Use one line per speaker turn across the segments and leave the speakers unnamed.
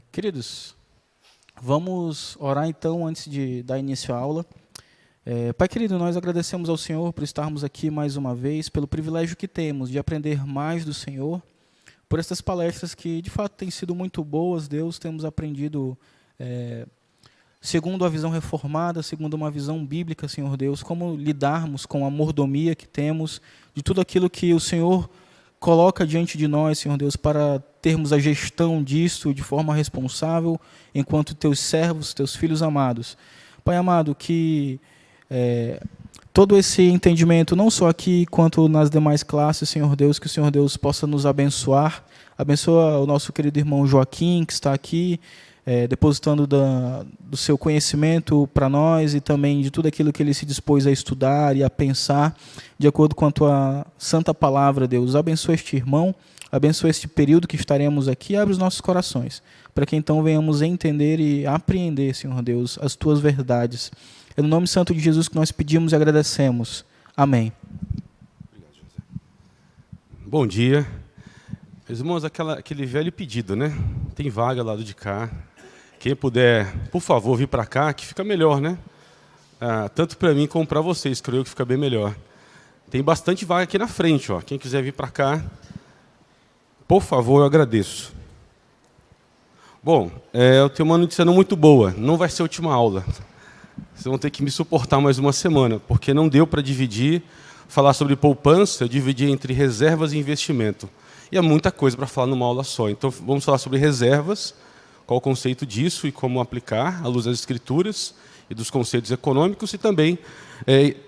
Queridos, vamos orar então antes de dar início à aula. Pai querido, nós agradecemos ao Senhor por estarmos aqui mais uma vez, pelo privilégio que temos de aprender mais do Senhor, por estas palestras que de fato têm sido muito boas, Deus, temos aprendido segundo a visão reformada, segundo uma visão bíblica, Senhor Deus, como lidarmos com a mordomia que temos, de tudo aquilo que o Senhor coloca diante de nós, Senhor Deus, para termos a gestão disso de forma responsável, enquanto teus servos, teus filhos amados. Pai amado, que todo esse entendimento, não só aqui, quanto nas demais classes, Senhor Deus, que o Senhor Deus possa nos abençoar. Abençoa o nosso querido irmão Joaquim, que está aqui, depositando do seu conhecimento para nós e também de tudo aquilo que ele se dispôs a estudar e a pensar, de acordo com a tua santa palavra, Deus. Abençoa este irmão, abençoa este período que estaremos aqui, abre os nossos corações, para que então venhamos entender e apreender, Senhor Deus, as tuas verdades. É no nome santo de Jesus que nós pedimos e agradecemos. Amém.
Obrigado, José. Bom dia. Meus irmãos, aquele velho pedido, né? Tem vaga lá do de cá. Quem puder, por favor, vir para cá, que fica melhor, né? Tanto para mim como para vocês, creio que fica bem melhor. Tem bastante vaga aqui na frente, ó. Quem quiser vir para cá, por favor, eu agradeço. Bom, eu tenho uma notícia não muito boa. Não vai ser a última aula. Vocês vão ter que me suportar mais uma semana, porque não deu para falar sobre poupança, eu dividi entre reservas e investimento. E é muita coisa para falar numa aula só. Então, vamos falar sobre reservas, qual o conceito disso e como aplicar à luz das escrituras e dos conceitos econômicos, e também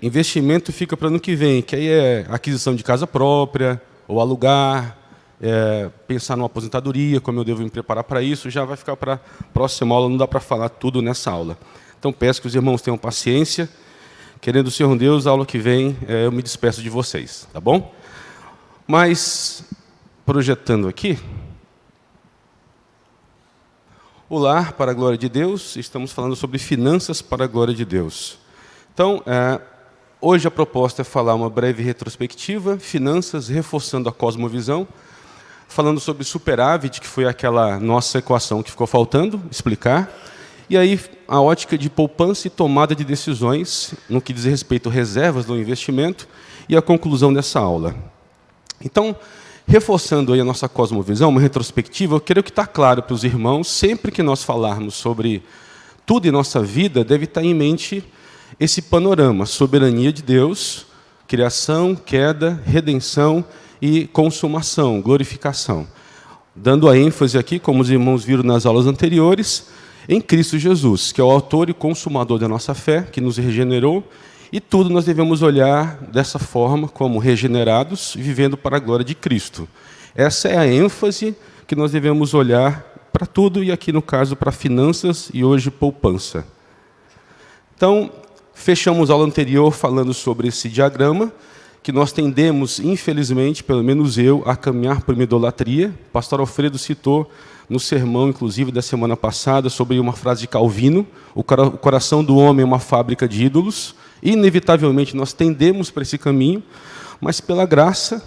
investimento fica para ano que vem, que aí é aquisição de casa própria, ou alugar, pensar numa aposentadoria, como eu devo me preparar para isso, já vai ficar para a próxima aula, não dá para falar tudo nessa aula. Então, peço que os irmãos tenham paciência. Querendo o Senhor Deus, a aula que vem eu me despeço de vocês, tá bom? Mas, projetando aqui, o lar para a glória de Deus, estamos falando sobre finanças para a glória de Deus. Então, hoje a proposta é falar uma breve retrospectiva, finanças, reforçando a cosmovisão, falando sobre superávit, que foi aquela nossa equação que ficou faltando, explicar. E aí, a ótica de poupança e tomada de decisões, no que diz respeito a reservas do investimento, e a conclusão dessa aula. Então, reforçando aí a nossa cosmovisão, uma retrospectiva, eu quero que está claro para os irmãos, sempre que nós falarmos sobre tudo em nossa vida, deve estar em mente esse panorama, soberania de Deus, criação, queda, redenção e consumação, glorificação. Dando a ênfase aqui, como os irmãos viram nas aulas anteriores, em Cristo Jesus, que é o autor e consumador da nossa fé, que nos regenerou, e tudo nós devemos olhar dessa forma, como regenerados, vivendo para a glória de Cristo. Essa é a ênfase que nós devemos olhar para tudo, e aqui no caso para finanças e hoje poupança. Então, fechamos a aula anterior falando sobre esse diagrama, que nós tendemos, infelizmente, pelo menos eu, a caminhar por uma idolatria. O pastor Alfredo citou no sermão, inclusive, da semana passada, sobre uma frase de Calvino: o coração do homem é uma fábrica de ídolos. Inevitavelmente, nós tendemos para esse caminho, mas pela graça,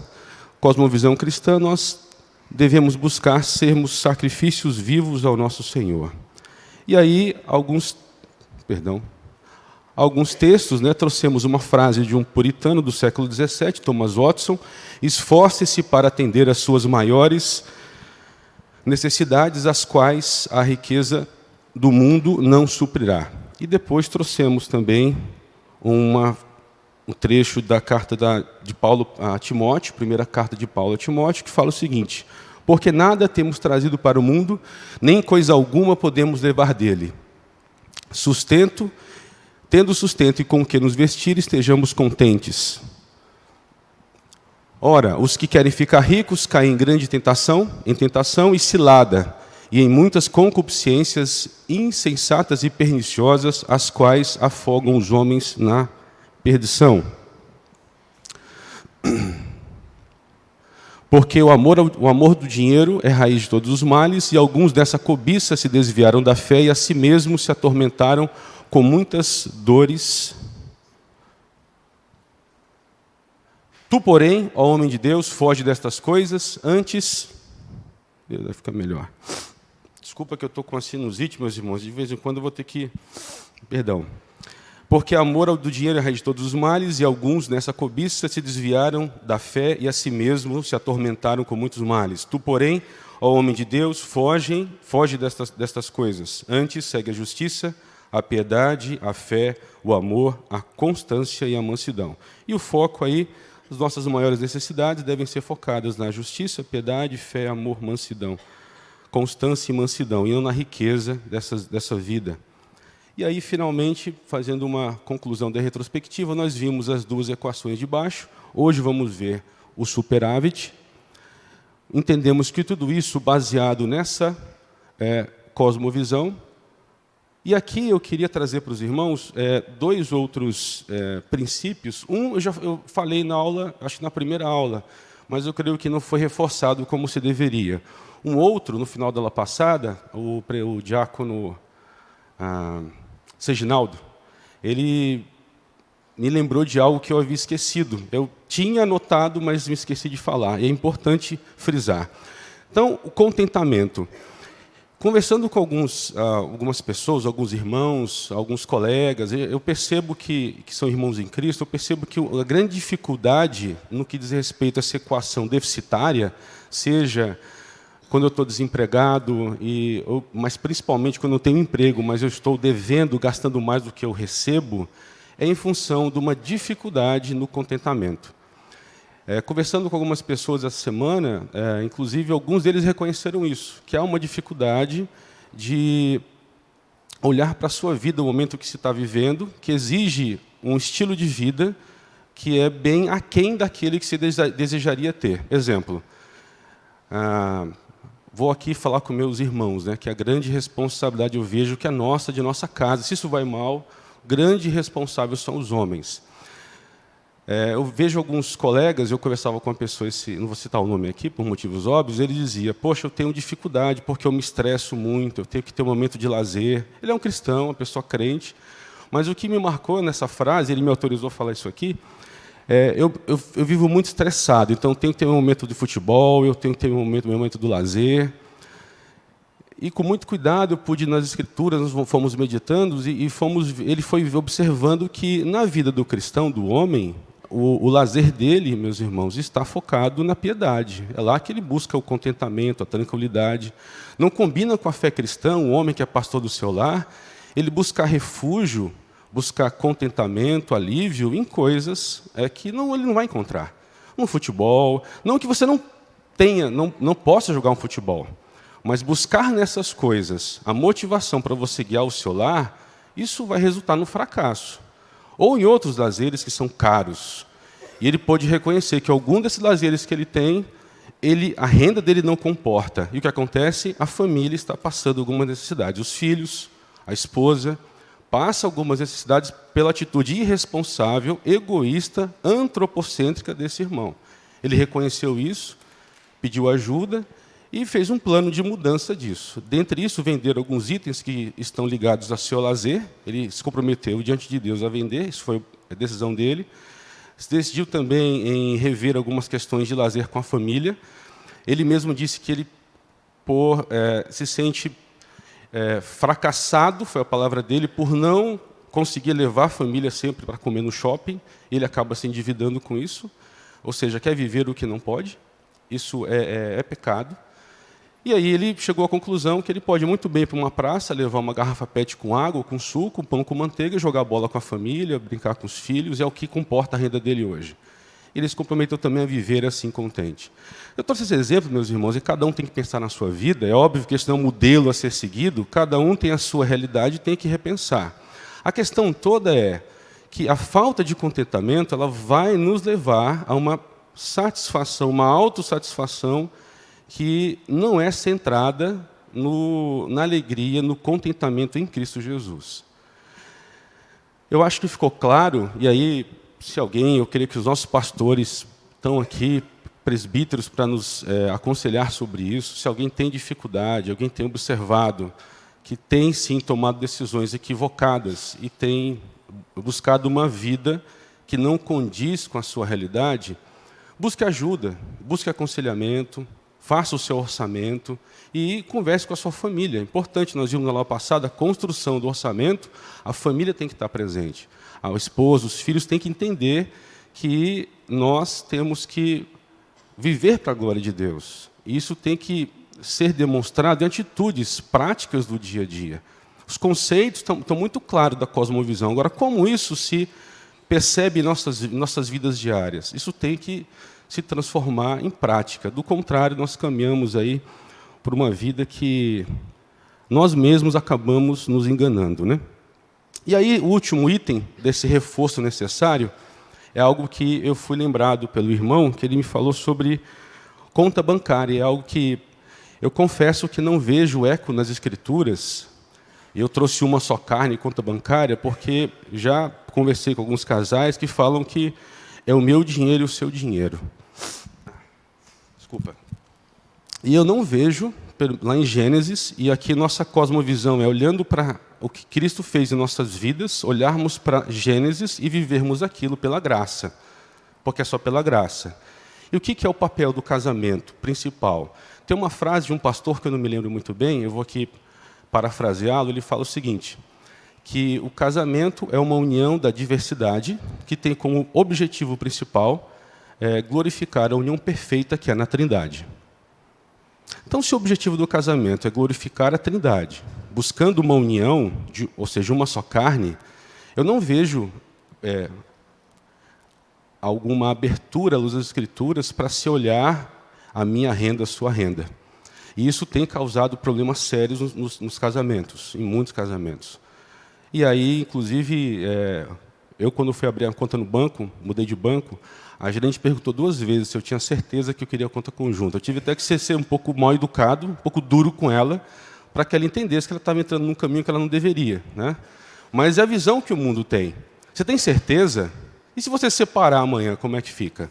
cosmovisão cristã, nós devemos buscar sermos sacrifícios vivos ao nosso Senhor. E aí, alguns textos, trouxemos uma frase de um puritano do século XVII, Thomas Watson: esforce-se para atender às suas maiores necessidades, as quais a riqueza do mundo não suprirá. E depois trouxemos também um trecho da carta de Paulo a Timóteo, primeira carta de Paulo a Timóteo, que fala o seguinte: porque nada temos trazido para o mundo, nem coisa alguma podemos levar dele. Tendo sustento e com que nos vestir, estejamos contentes. Ora, os que querem ficar ricos caem em grande tentação e cilada, e em muitas concupiscências insensatas e perniciosas, as quais afogam os homens na perdição. Porque o amor do dinheiro é raiz de todos os males, e alguns dessa cobiça se desviaram da fé e a si mesmos se atormentaram com muitas dores. Tu, porém, ó homem de Deus, foge destas coisas, antes... Vai ficar melhor. Desculpa que eu estou com a sinusite, meus irmãos. De vez em quando eu vou ter que... Perdão. Porque amor do dinheiro é a raiz de todos os males, e alguns, nessa cobiça, se desviaram da fé e a si mesmos se atormentaram com muitos males. Tu, porém, ó homem de Deus, foge destas coisas. Antes, segue a justiça, a piedade, a fé, o amor, a constância e a mansidão. E o foco aí, as nossas maiores necessidades devem ser focadas na justiça, piedade, fé, amor, mansidão. Constância e mansidão, e não na riqueza dessa vida. E aí, finalmente, fazendo uma conclusão da retrospectiva, nós vimos as duas equações de baixo. Hoje vamos ver o superávit. Entendemos que tudo isso baseado nessa cosmovisão. E aqui eu queria trazer para os irmãos dois outros princípios. Um, eu falei na aula, acho que na primeira aula, mas eu creio que não foi reforçado como se deveria. Um outro, no final da aula passada, o diácono Seginaldo, ele me lembrou de algo que eu havia esquecido. Eu tinha anotado, mas me esqueci de falar. E é importante frisar. Então, o contentamento. Conversando com algumas pessoas, alguns irmãos, alguns colegas, eu percebo que são irmãos em Cristo, eu percebo que a grande dificuldade no que diz respeito a essa equação deficitária, seja quando eu estou desempregado, mas principalmente quando eu tenho emprego, mas eu estou devendo, gastando mais do que eu recebo, é em função de uma dificuldade no contentamento. Conversando com algumas pessoas essa semana, inclusive alguns deles reconheceram isso, que há uma dificuldade de olhar para a sua vida, o momento que se está vivendo, que exige um estilo de vida que é bem aquém daquele que se desejaria ter. Exemplo, vou aqui falar com meus irmãos, que a grande responsabilidade eu vejo que é nossa, de nossa casa. Se isso vai mal, grande responsável são os homens. Eu vejo alguns colegas, eu conversava com uma pessoa, não vou citar o nome aqui, por motivos óbvios, ele dizia, poxa, eu tenho dificuldade porque eu me estresso muito, eu tenho que ter um momento de lazer. Ele é um cristão, uma pessoa crente, mas o que me marcou nessa frase, ele me autorizou a falar isso aqui, eu vivo muito estressado, então tenho que ter um momento de futebol, eu tenho que ter um momento do lazer. E com muito cuidado, eu pude, nas Escrituras, nós fomos meditando, ele foi observando que, na vida do cristão, do homem, o lazer dele, meus irmãos, está focado na piedade. É lá que ele busca o contentamento, a tranquilidade. Não combina com a fé cristã, um homem que é pastor do seu lar, ele buscar refúgio, buscar contentamento, alívio em coisas que ele não vai encontrar. Um futebol, não que você não possa jogar um futebol, mas buscar nessas coisas a motivação para você guiar o seu lar, isso vai resultar no fracasso. Ou em outros lazeres que são caros. E ele pode reconhecer que algum desses lazeres que ele tem, a renda dele não comporta. E o que acontece? A família está passando alguma necessidade. Os filhos, a esposa, passa algumas necessidades pela atitude irresponsável, egoísta, antropocêntrica desse irmão. Ele reconheceu isso, pediu ajuda e fez um plano de mudança disso. Dentre isso, vender alguns itens que estão ligados ao seu lazer. Ele se comprometeu diante de Deus a vender, isso foi a decisão dele. Se decidiu também em rever algumas questões de lazer com a família. Ele mesmo disse que ele se sente fracassado, foi a palavra dele, por não conseguir levar a família sempre para comer no shopping. Ele acaba se endividando com isso, ou seja, quer viver o que não pode. Isso é pecado. E aí ele chegou à conclusão que ele pode muito bem ir para uma praça, levar uma garrafa PET com água, com suco, pão com manteiga, jogar bola com a família, brincar com os filhos, é o que comporta a renda dele hoje. Ele se comprometeu também a viver assim contente. Eu trouxe esse exemplo, meus irmãos, e cada um tem que pensar na sua vida. É óbvio que esse não é um modelo a ser seguido, cada um tem a sua realidade e tem que repensar. A questão toda é que a falta de contentamento ela vai nos levar a uma satisfação, uma autossatisfação que não é centrada na alegria, no contentamento em Cristo Jesus. Eu acho que ficou claro, e aí, se alguém, eu creio que os nossos pastores estão aqui, presbíteros, para nos aconselhar sobre isso, se alguém tem dificuldade, alguém tem observado que tem, sim, tomado decisões equivocadas e tem buscado uma vida que não condiz com a sua realidade, busque ajuda, busque aconselhamento, faça o seu orçamento e converse com a sua família. É importante, nós vimos na aula passada, a construção do orçamento, a família tem que estar presente. O esposo, os filhos têm que entender que nós temos que viver para a glória de Deus. Isso tem que ser demonstrado em atitudes práticas do dia a dia. Os conceitos estão muito claros da cosmovisão. Agora, como isso se percebe em nossas vidas diárias? Isso tem que se transformar em prática. Do contrário, nós caminhamos aí por uma vida que nós mesmos acabamos nos enganando, né? E aí, o último item desse reforço necessário é algo que eu fui lembrado pelo irmão, que ele me falou sobre conta bancária. É algo que eu confesso que não vejo eco nas Escrituras. Eu trouxe uma só carne, conta bancária, porque já conversei com alguns casais que falam que é o meu dinheiro e o seu dinheiro. Desculpa. E eu não vejo, lá em Gênesis, e aqui nossa cosmovisão é olhando para o que Cristo fez em nossas vidas, olharmos para Gênesis e vivermos aquilo pela graça, porque é só pela graça. E o que é o papel do casamento principal? Tem uma frase de um pastor que eu não me lembro muito bem, eu vou aqui parafraseá-lo, ele fala o seguinte, que o casamento é uma união da diversidade que tem como objetivo principal glorificar a união perfeita que é na Trindade. Então, se o objetivo do casamento é glorificar a Trindade, buscando uma união, ou seja, uma só carne, eu não vejo alguma abertura à luz das Escrituras para se olhar a minha renda, a sua renda. E isso tem causado problemas sérios nos casamentos, em muitos casamentos. E aí, inclusive, eu quando fui abrir a conta no banco, mudei de banco, a gerente perguntou 2 vezes se eu tinha certeza que eu queria a conta conjunta. Eu tive até que ser um pouco mal educado, um pouco duro com ela, para que ela entendesse que ela estava entrando num caminho que ela não deveria, né? Mas é a visão que o mundo tem. Você tem certeza? E se você separar amanhã, como é que fica?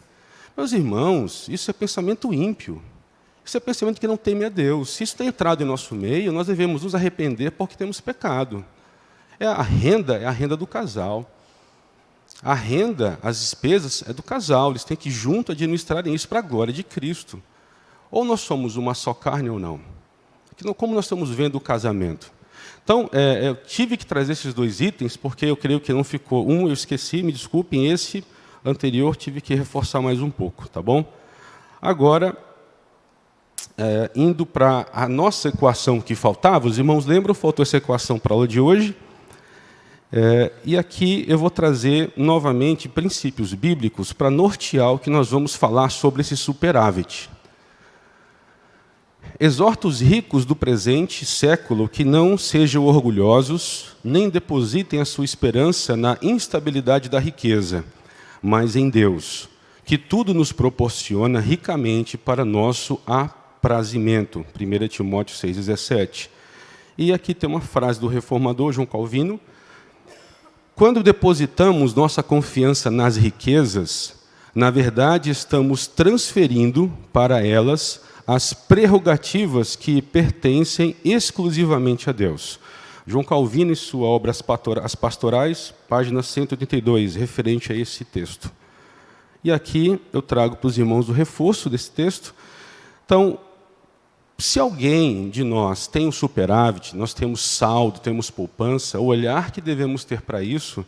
Meus irmãos, isso é pensamento ímpio. Isso é pensamento que não teme a Deus. Se isso tem entrado em nosso meio, nós devemos nos arrepender porque temos pecado. A renda é a renda do casal. A renda, as despesas, é do casal. Eles têm que junto administrarem isso para a glória de Cristo. Ou nós somos uma só carne ou não. Como nós estamos vendo o casamento? Então, eu tive que trazer esses 2 itens, porque eu creio que não ficou. Eu esqueci, me desculpem, esse anterior tive que reforçar mais um pouco, tá bom? Agora, indo para a nossa equação que faltava, os irmãos lembram, faltou essa equação para a aula de hoje. E aqui eu vou trazer novamente princípios bíblicos para nortear o que nós vamos falar sobre esse superávit. Exorta os ricos do presente século que não sejam orgulhosos, nem depositem a sua esperança na instabilidade da riqueza, mas em Deus, que tudo nos proporciona ricamente para nosso aprazimento. 1 Timóteo 6,17. E aqui tem uma frase do reformador João Calvino. Quando depositamos nossa confiança nas riquezas, na verdade estamos transferindo para elas as prerrogativas que pertencem exclusivamente a Deus. João Calvino, em sua obra As Pastorais, página 182, referente a esse texto. E aqui eu trago para os irmãos o reforço desse texto. Então, se alguém de nós tem um superávit, nós temos saldo, temos poupança, o olhar que devemos ter para isso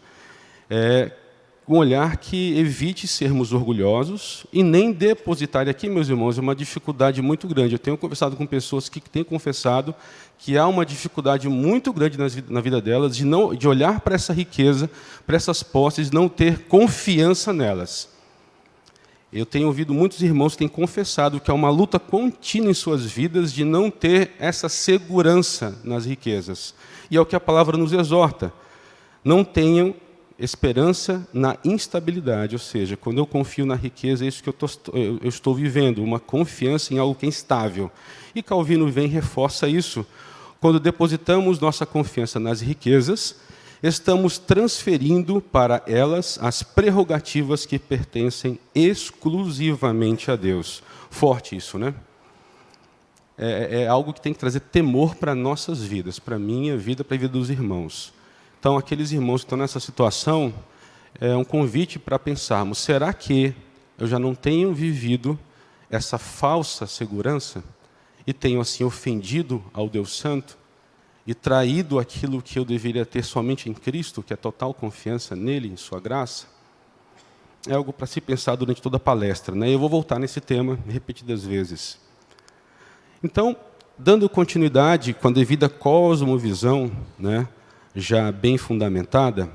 é um olhar que evite sermos orgulhosos e nem depositar. E aqui, meus irmãos, é uma dificuldade muito grande. Eu tenho conversado com pessoas que têm confessado que há uma dificuldade muito grande na vida delas de olhar para essa riqueza, para essas posses, não ter confiança nelas. Eu tenho ouvido muitos irmãos que têm confessado que há uma luta contínua em suas vidas de não ter essa segurança nas riquezas. E é o que a palavra nos exorta. Não tenham esperança na instabilidade, ou seja, quando eu confio na riqueza, é isso que eu estou vivendo, uma confiança em algo que é instável. E Calvino vem e reforça isso. Quando depositamos nossa confiança nas riquezas, estamos transferindo para elas as prerrogativas que pertencem exclusivamente a Deus. Forte isso, né? É algo que tem que trazer temor para nossas vidas, para a minha vida, para a vida dos irmãos. Então, aqueles irmãos que estão nessa situação, é um convite para pensarmos, será que eu já não tenho vivido essa falsa segurança e tenho assim ofendido ao Deus Santo e traído aquilo que eu deveria ter somente em Cristo, que é total confiança nele, em sua graça, é algo para se pensar durante toda a palestra, né? Eu vou voltar nesse tema repetidas vezes. Então, dando continuidade com a devida cosmovisão, né, já bem fundamentada,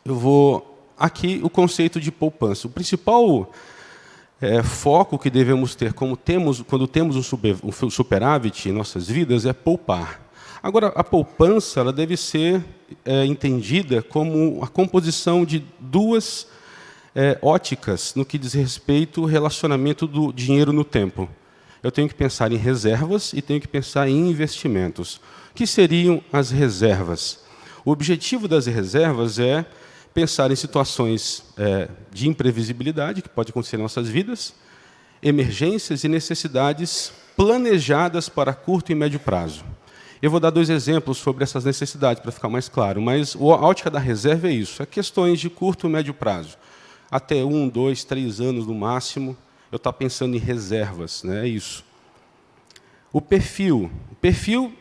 eu vou aqui o conceito de poupança. O principal foco que devemos ter quando temos um superávit em nossas vidas é poupar. Agora, a poupança ela deve ser entendida como a composição de duas óticas no que diz respeito ao relacionamento do dinheiro no tempo. Eu tenho que pensar em reservas e tenho que pensar em investimentos. O que seriam as reservas? O objetivo das reservas é pensar em situações de imprevisibilidade, que pode acontecer em nossas vidas, emergências e necessidades planejadas para curto e médio prazo. Eu vou dar 2 exemplos sobre essas necessidades, para ficar mais claro, mas a ótica da reserva é isso, é questões de curto e médio prazo. Até 1, 2, 3 anos no máximo, eu estou pensando em reservas, né? É isso. O perfil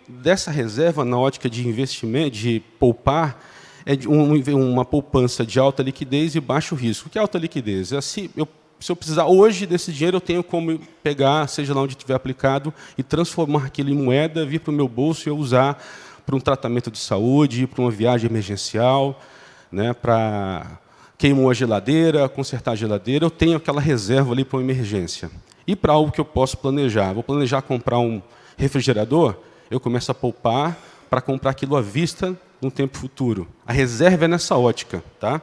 dessa reserva na ótica de investimento, de poupar, é uma poupança de alta liquidez e baixo risco. O que é alta liquidez? Se eu precisar hoje desse dinheiro, eu tenho como pegar, seja lá onde estiver aplicado, e transformar aquilo em moeda, vir para o meu bolso e eu usar para um tratamento de saúde, para uma viagem emergencial, né, para queimar a geladeira, consertar a geladeira, eu tenho aquela reserva ali para uma emergência. E para algo que eu posso planejar, vou planejar comprar um refrigerador, eu começo a poupar para comprar aquilo à vista no tempo futuro. A reserva é nessa ótica, tá?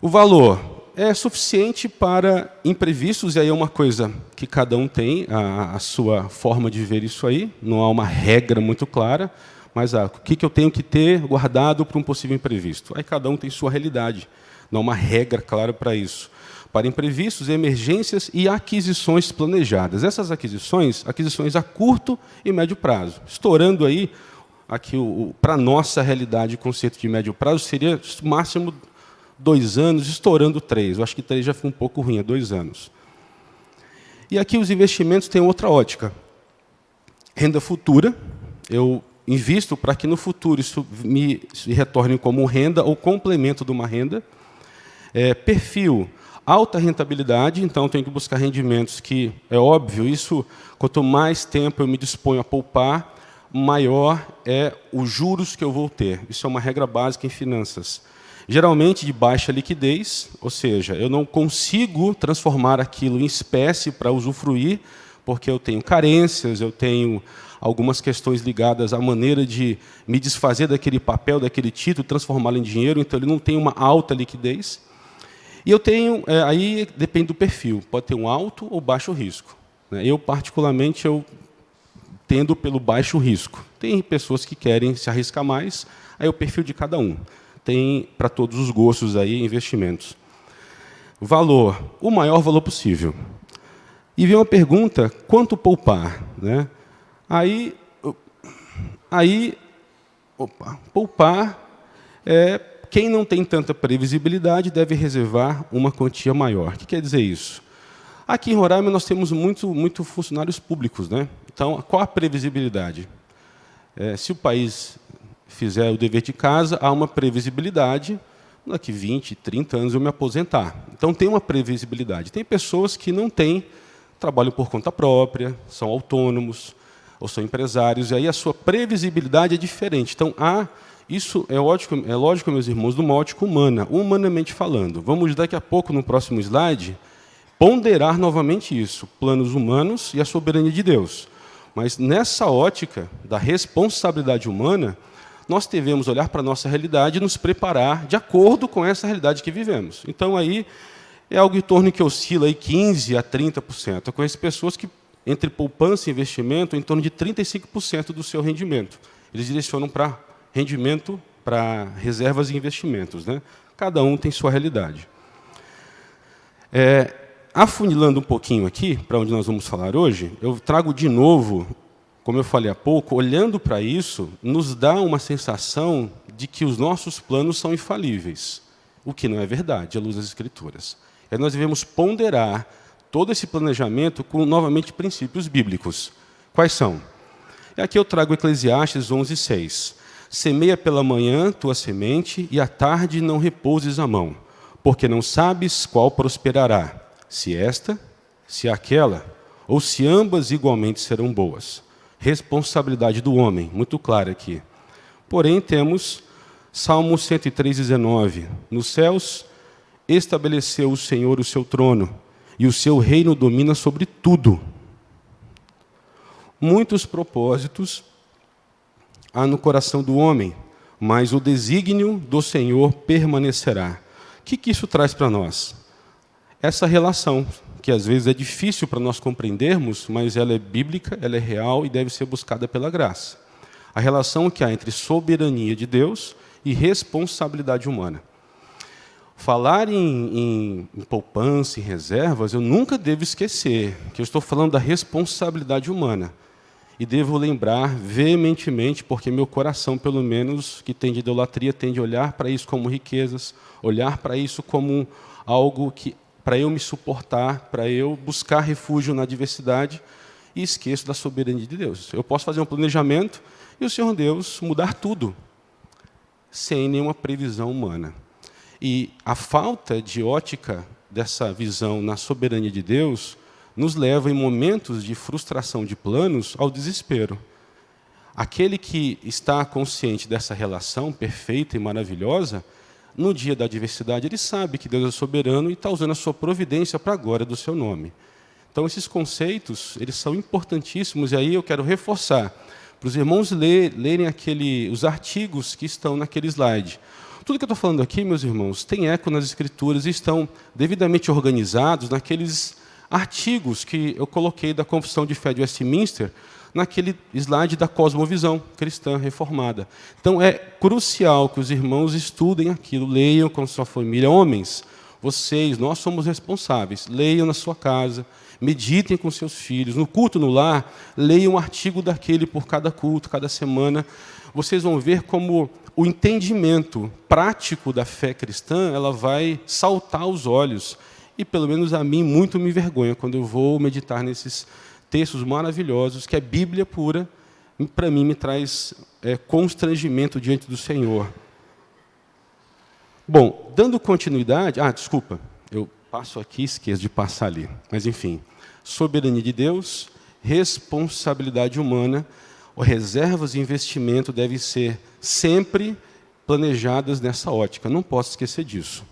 O valor é suficiente para imprevistos, e aí é uma coisa que cada um tem, a sua forma de ver isso aí, não há uma regra muito clara, mas o que eu tenho que ter guardado para um possível imprevisto? Aí cada um tem sua realidade, não há uma regra clara para isso. Para imprevistos, emergências e aquisições planejadas. Essas aquisições a curto e médio prazo. Estourando aí, aqui para a nossa realidade, o conceito de médio prazo seria máximo 2 anos, estourando 3. Eu acho que 3 já foi um pouco ruim, 2 anos. E aqui os investimentos têm outra ótica. Renda futura, eu invisto para que no futuro isso me retorne como renda ou complemento de uma renda. Perfil, alta rentabilidade, então tenho que buscar rendimentos que, é óbvio, isso, quanto mais tempo eu me disponho a poupar, maior é os juros que eu vou ter. Isso é uma regra básica em finanças. Geralmente de baixa liquidez, ou seja, eu não consigo transformar aquilo em espécie para usufruir, porque eu tenho carências, eu tenho algumas questões ligadas à maneira de me desfazer daquele papel, daquele título, transformá-lo em dinheiro, então ele não tem uma alta liquidez. E eu tenho, aí depende do perfil, pode ter um alto ou baixo risco. Eu, particularmente, tendo pelo baixo risco. Tem pessoas que querem se arriscar mais, aí é o perfil de cada um. Tem para todos os gostos aí investimentos. Valor, o maior valor possível. E vem uma pergunta, quanto poupar? Né? Poupar quem não tem tanta previsibilidade deve reservar uma quantia maior. O que quer dizer isso? Aqui em Roraima nós temos muito funcionários públicos, né? Então, qual a previsibilidade? Se o país fizer o dever de casa, há uma previsibilidade, daqui 20, 30 anos eu me aposentar. Então, tem uma previsibilidade. Tem pessoas que não têm, trabalham por conta própria, são autônomos, ou são empresários, e aí a sua previsibilidade é diferente. Então, isso é lógico, meus irmãos, de uma ótica humana, humanamente falando. Vamos, daqui a pouco, no próximo slide, ponderar novamente isso, planos humanos e a soberania de Deus. Mas, nessa ótica da responsabilidade humana, nós devemos olhar para a nossa realidade e nos preparar de acordo com essa realidade que vivemos. Então, aí, é algo em torno que oscila aí 15% a 30%. Eu conheço pessoas que, entre poupança e investimento, em torno de 35% do seu rendimento. Eles direcionam para rendimento, para reservas e investimentos, né? Cada um tem sua realidade. Afunilando um pouquinho aqui, para onde nós vamos falar hoje, eu trago de novo, como eu falei há pouco, olhando para isso, nos dá uma sensação de que os nossos planos são infalíveis, o que não é verdade, à luz das Escrituras. Nós devemos ponderar todo esse planejamento com, novamente, princípios bíblicos. Quais são? E aqui eu trago Eclesiastes 11:6. Semeia pela manhã tua semente, e à tarde não repouses a mão, porque não sabes qual prosperará, se esta, se aquela, ou se ambas igualmente serão boas. Responsabilidade do homem, muito clara aqui. Porém, temos Salmo 103:19. Nos céus estabeleceu o Senhor o seu trono, e o seu reino domina sobre tudo. Muitos propósitos há no coração do homem, mas o desígnio do Senhor permanecerá. O que isso traz para nós? Essa relação, que às vezes é difícil para nós compreendermos, mas ela é bíblica, ela é real e deve ser buscada pela graça. A relação que há entre soberania de Deus e responsabilidade humana. Falar em poupança, em reservas, eu nunca devo esquecer que eu estou falando da responsabilidade humana. E devo lembrar veementemente, porque meu coração, pelo menos, que tem de idolatria, tende a olhar para isso como riquezas, olhar para isso como algo que, para eu me suportar, para eu buscar refúgio na adversidade, e esqueço da soberania de Deus. Eu posso fazer um planejamento e o Senhor Deus mudar tudo, sem nenhuma previsão humana. E a falta de ótica dessa visão na soberania de Deus nos leva, em momentos de frustração de planos, ao desespero. Aquele que está consciente dessa relação perfeita e maravilhosa, no dia da adversidade, ele sabe que Deus é soberano e está usando a sua providência para a glória do seu nome. Então, esses conceitos, eles são importantíssimos, e aí eu quero reforçar para os irmãos lerem os artigos que estão naquele slide. Tudo que eu estou falando aqui, meus irmãos, tem eco nas Escrituras e estão devidamente organizados naqueles artigos que eu coloquei da Confissão de Fé de Westminster, naquele slide da cosmovisão cristã reformada. Então, é crucial que os irmãos estudem aquilo, leiam com sua família. Homens, nós somos responsáveis, leiam na sua casa, meditem com seus filhos. No culto no lar, leiam um artigo daquele por cada culto, cada semana. Vocês vão ver como o entendimento prático da fé cristã, ela vai saltar aos olhos. E, pelo menos a mim, muito me envergonha quando eu vou meditar nesses textos maravilhosos, que a Bíblia pura, para mim, me traz constrangimento diante do Senhor. Bom, dando continuidade... desculpa, eu passo aqui e esqueço de passar ali. Mas, enfim, soberania de Deus, responsabilidade humana, reservas de investimento devem ser sempre planejadas nessa ótica. Não posso esquecer disso.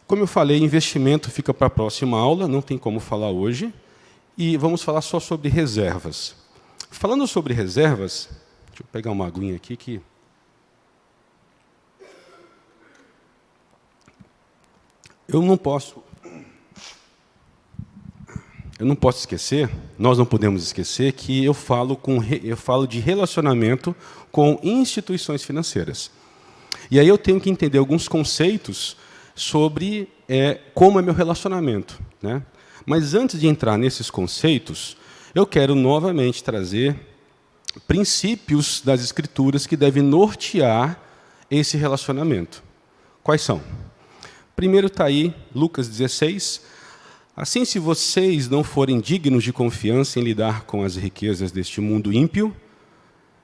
Como eu falei, investimento fica para a próxima aula, não tem como falar hoje. E vamos falar só sobre reservas. Falando sobre reservas, deixa eu pegar uma aguinha aqui que... Eu não posso esquecer, nós não podemos esquecer que eu falo de relacionamento com instituições financeiras. E aí eu tenho que entender alguns conceitos sobre como é meu relacionamento, né? Mas antes de entrar nesses conceitos, eu quero novamente trazer princípios das Escrituras que devem nortear esse relacionamento. Quais são? Primeiro está aí, Lucas 16. Assim, se vocês não forem dignos de confiança em lidar com as riquezas deste mundo ímpio,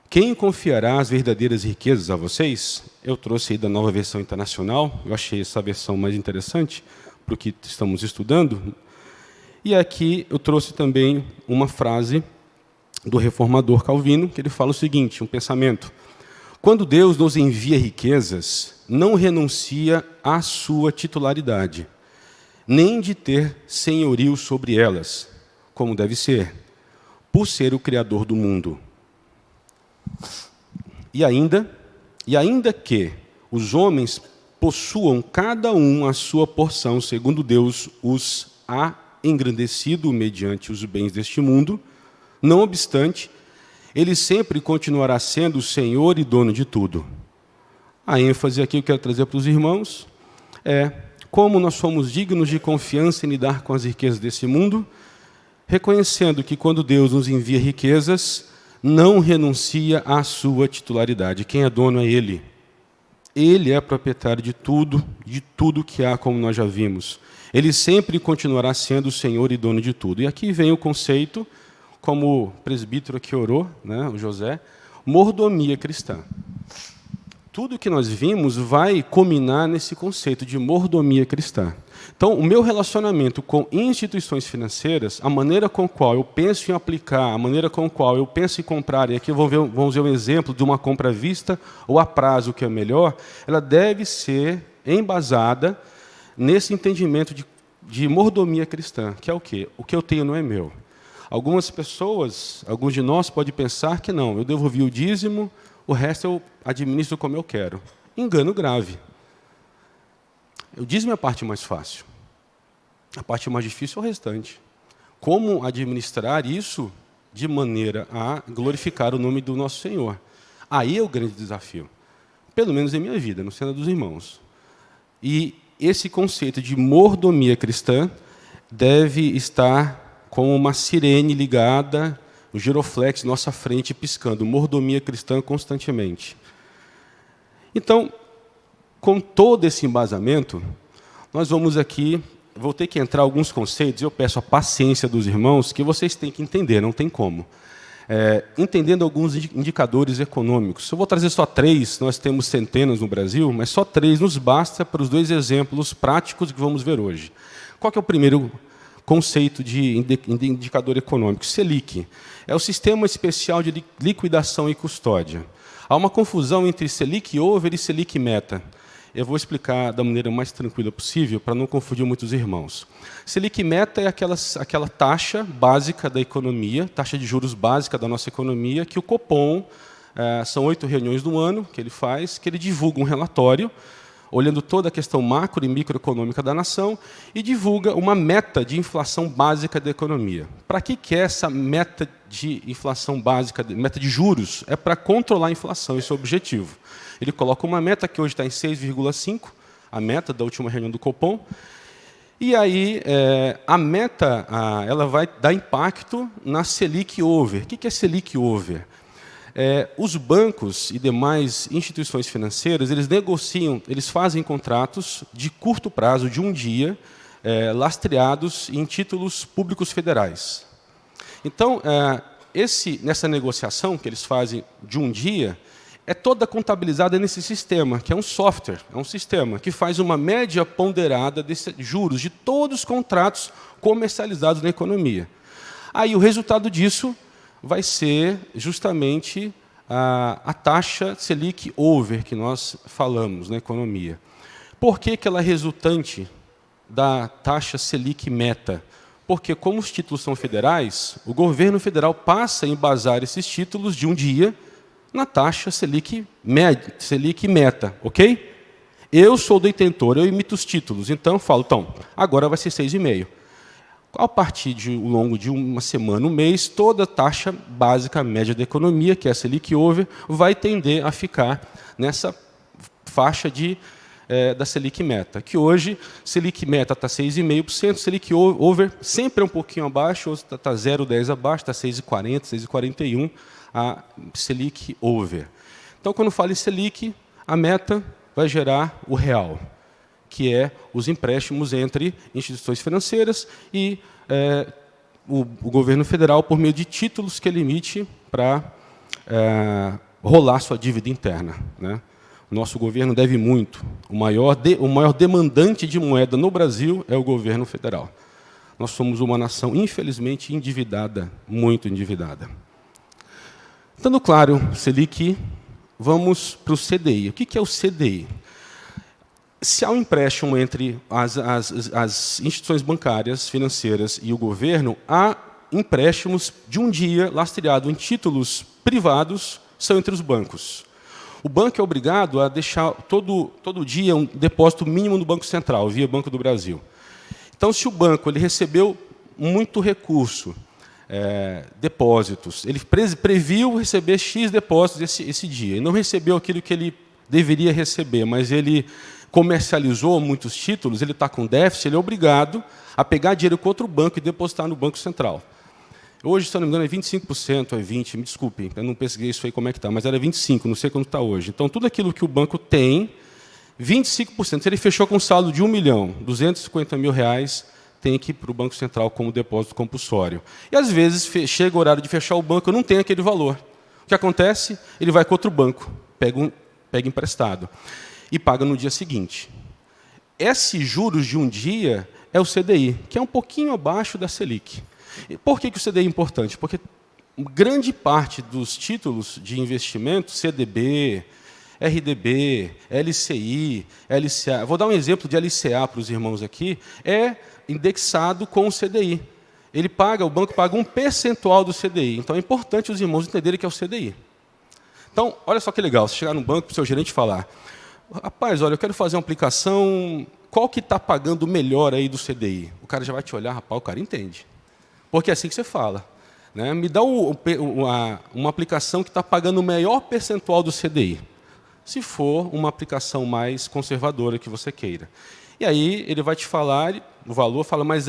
quem confiará as verdadeiras riquezas a vocês? Eu trouxe aí da Nova Versão Internacional, eu achei essa versão mais interessante para o que estamos estudando. E aqui eu trouxe também uma frase do reformador Calvino, que ele fala o seguinte, um pensamento: quando Deus nos envia riquezas, não renuncia à sua titularidade, nem de ter senhorio sobre elas, como deve ser, por ser o Criador do mundo. E ainda que os homens possuam cada um a sua porção, segundo Deus os há engrandecido mediante os bens deste mundo, não obstante, ele sempre continuará sendo o Senhor e dono de tudo. A ênfase aqui que eu quero trazer para os irmãos é como nós somos dignos de confiança em lidar com as riquezas desse mundo, reconhecendo que quando Deus nos envia riquezas, não renuncia à sua titularidade. Quem é dono é Ele. Ele é proprietário de tudo que há, como nós já vimos. Ele sempre continuará sendo o Senhor e dono de tudo. E aqui vem o conceito, como o presbítero que orou, né, o José, mordomia cristã. Tudo que nós vimos vai culminar nesse conceito de mordomia cristã. Então, o meu relacionamento com instituições financeiras, a maneira com a qual eu penso em aplicar, a maneira com a qual eu penso em comprar, e aqui vamos ver um exemplo de uma compra à vista ou a prazo, que é melhor, ela deve ser embasada nesse entendimento de mordomia cristã, que é o quê? O que eu tenho não é meu. Algumas pessoas, alguns de nós podem pensar que não, eu devolvi o dízimo, o resto eu administro como eu quero. Engano grave. O dízimo é a parte mais fácil. A parte mais difícil é o restante. Como administrar isso de maneira a glorificar o nome do nosso Senhor? Aí é o grande desafio. Pelo menos em minha vida, não sei na dos irmãos. E esse conceito de mordomia cristã deve estar como uma sirene ligada, o giroflex à nossa frente piscando, mordomia cristã constantemente. Então, com todo esse embasamento, nós vamos aqui, vou ter que entrar alguns conceitos, eu peço a paciência dos irmãos, que vocês têm que entender, não tem como. Entendendo alguns indicadores econômicos. Eu vou trazer só 3, nós temos centenas no Brasil, mas só 3 nos basta para os 2 exemplos práticos que vamos ver hoje. Qual que é o primeiro conceito de indicador econômico? Selic. É o Sistema Especial de Liquidação e Custódia. Há uma confusão entre Selic Over e Selic Meta. Eu vou explicar da maneira mais tranquila possível, para não confundir muitos irmãos. Selic Meta é aquela taxa básica da economia, taxa de juros básica da nossa economia, que o Copom, são 8 reuniões no ano que ele faz, que ele divulga um relatório, olhando toda a questão macro e microeconômica da nação, e divulga uma meta de inflação básica da economia. Para que é essa meta de inflação básica, meta de juros? É para controlar a inflação, esse é o objetivo. Ele coloca uma meta que hoje está em 6,5, a meta da última reunião do Copom, e aí a meta ela vai dar impacto na Selic Over. O que é Selic Over? Os bancos e demais instituições financeiras, eles negociam, eles fazem contratos de curto prazo, de um dia, lastreados em títulos públicos federais. Então, nessa negociação que eles fazem de um dia, é toda contabilizada nesse sistema, que é um software, é um sistema que faz uma média ponderada desses juros de todos os contratos comercializados na economia. Aí o resultado disso vai ser justamente a taxa Selic Over, que nós falamos na economia. Por que ela é resultante da taxa Selic Meta? Porque, como os títulos são federais, o governo federal passa a embasar esses títulos de um dia na taxa Selic Meta, ok? Eu sou detentor, eu emito os títulos, então eu falo, agora vai ser 6,5. A partir ao longo de uma semana, um mês, toda a taxa básica média da economia, que é a Selic Over, vai tender a ficar nessa faixa da Selic Meta, que hoje, Selic Meta está 6,5%, Selic Over sempre é um pouquinho abaixo, hoje está 0,10 abaixo, está 6,40, 6,41, a Selic Over. Então, quando falo em Selic, a meta vai gerar o real, que é os empréstimos entre instituições financeiras e o governo federal por meio de títulos que ele emite para rolar sua dívida interna, né? O nosso governo deve muito. O maior demandante de moeda no Brasil é o governo federal. Nós somos uma nação, infelizmente, endividada, muito endividada. Estando claro, Selic, vamos para o CDI. O que é o CDI? Se há um empréstimo entre as instituições bancárias, financeiras e o governo, há empréstimos de um dia lastreado em títulos privados, são entre os bancos. O banco é obrigado a deixar todo dia um depósito mínimo no Banco Central, via Banco do Brasil. Então, se o banco recebeu muito recurso, depósitos, ele previu receber X depósitos esse dia, e não recebeu aquilo que ele deveria receber, mas ele comercializou muitos títulos, ele está com déficit, ele é obrigado a pegar dinheiro com outro banco e depositar no Banco Central. Hoje, se eu não me engano, é 25%, é 20%, me desculpem, eu não pesquisei isso aí como é que está, mas era 25%, não sei quanto está hoje. Então, tudo aquilo que o banco tem, 25%. Se ele fechou com um saldo de R$ 1.250.000, tem que ir para o Banco Central como depósito compulsório. E, às vezes, chega o horário de fechar o banco, não tem aquele valor. O que acontece? Ele vai com outro banco, pega emprestado e paga no dia seguinte. Esses juros de um dia é o CDI, que é um pouquinho abaixo da Selic. E por que o CDI é importante? Porque grande parte dos títulos de investimento, CDB, RDB, LCI, LCA, vou dar um exemplo de LCA para os irmãos aqui, é indexado com o CDI. O banco paga um percentual do CDI. Então é importante os irmãos entenderem que é o CDI. Então, olha só que legal, você chegar no banco para o seu gerente falar: rapaz, olha, eu quero fazer uma aplicação, qual que está pagando melhor aí do CDI? O cara já vai te olhar, rapaz, o cara entende. Porque é assim que você fala. Né? Me dá uma aplicação que está pagando o maior percentual do CDI, se for uma aplicação mais conservadora que você queira. E aí ele vai te falar o valor, fala, mas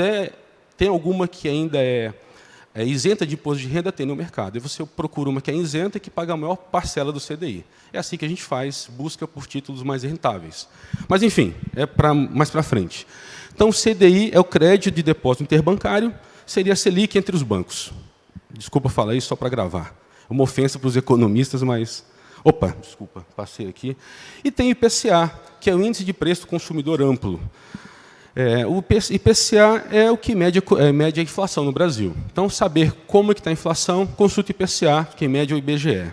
tem alguma que ainda é isenta de imposto de renda? Tem no mercado. E você procura uma que é isenta e que paga a maior parcela do CDI. É assim que a gente faz, busca por títulos mais rentáveis. Mas, enfim, mais para frente. Então, o CDI é o crédito de depósito interbancário, seria a Selic entre os bancos. Desculpa falar isso só para gravar. É uma ofensa para os economistas, mas... Opa, desculpa, passei aqui. E tem o IPCA, que é o Índice de Preço do Consumidor Amplo. O IPCA é o que mede a inflação no Brasil. Então, saber como é que está a inflação, consulta o IPCA, que mede o IBGE.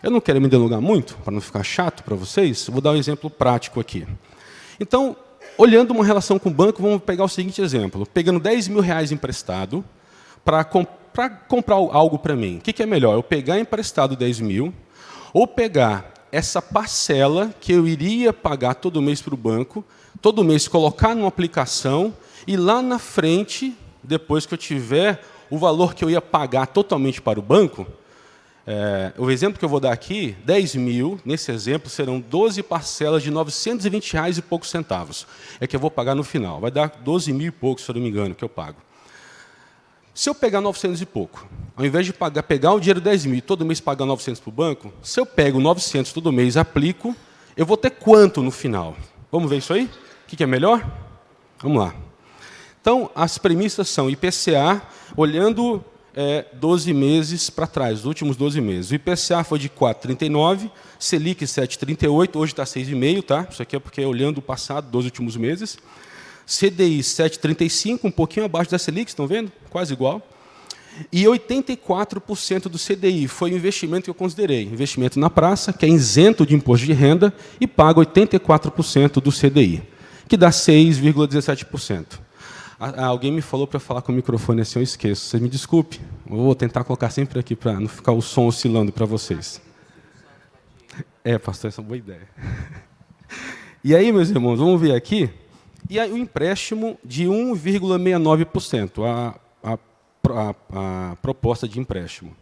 Eu não quero me delongar muito, para não ficar chato para vocês, vou dar um exemplo prático aqui. Então, olhando uma relação com o banco, vamos pegar o seguinte exemplo. Pegando R$ 10.000 emprestado para comprar algo para mim. O que é melhor? Eu pegar emprestado 10 mil ou pegar essa parcela que eu iria pagar todo mês para o banco, todo mês colocar numa aplicação e lá na frente, depois que eu tiver o valor que eu ia pagar totalmente para o banco, o exemplo que eu vou dar aqui, 10 mil, nesse exemplo, serão 12 parcelas de R$ 920 e poucos centavos. É que eu vou pagar no final. Vai dar 12 mil e poucos, se eu não me engano, que eu pago. Se eu pegar 900 e pouco, ao invés de pegar o dinheiro 10 mil e todo mês pagar 900 para o banco, se eu pego 900 todo mês e aplico, eu vou ter quanto no final? Vamos ver isso aí? O que é melhor? Vamos lá. Então, as premissas são IPCA, olhando 12 meses para trás, os últimos 12 meses. O IPCA foi de 4,39, Selic 7,38, hoje está 6,5, tá? Isso aqui é porque olhando o passado, 12 últimos meses. CDI 7,35, um pouquinho abaixo da Selic, estão vendo? Quase igual. E 84% do CDI foi o investimento que eu considerei. Investimento na praça, que é isento de imposto de renda, e paga 84% do CDI, que dá 6,17%. Alguém me falou para falar com o microfone assim, eu esqueço. Você me desculpe, eu vou tentar colocar sempre aqui para não ficar o som oscilando para vocês. Pastor, essa é uma boa ideia. E aí, meus irmãos, vamos ver aqui. E aí o empréstimo de 1,69%, a proposta de empréstimo.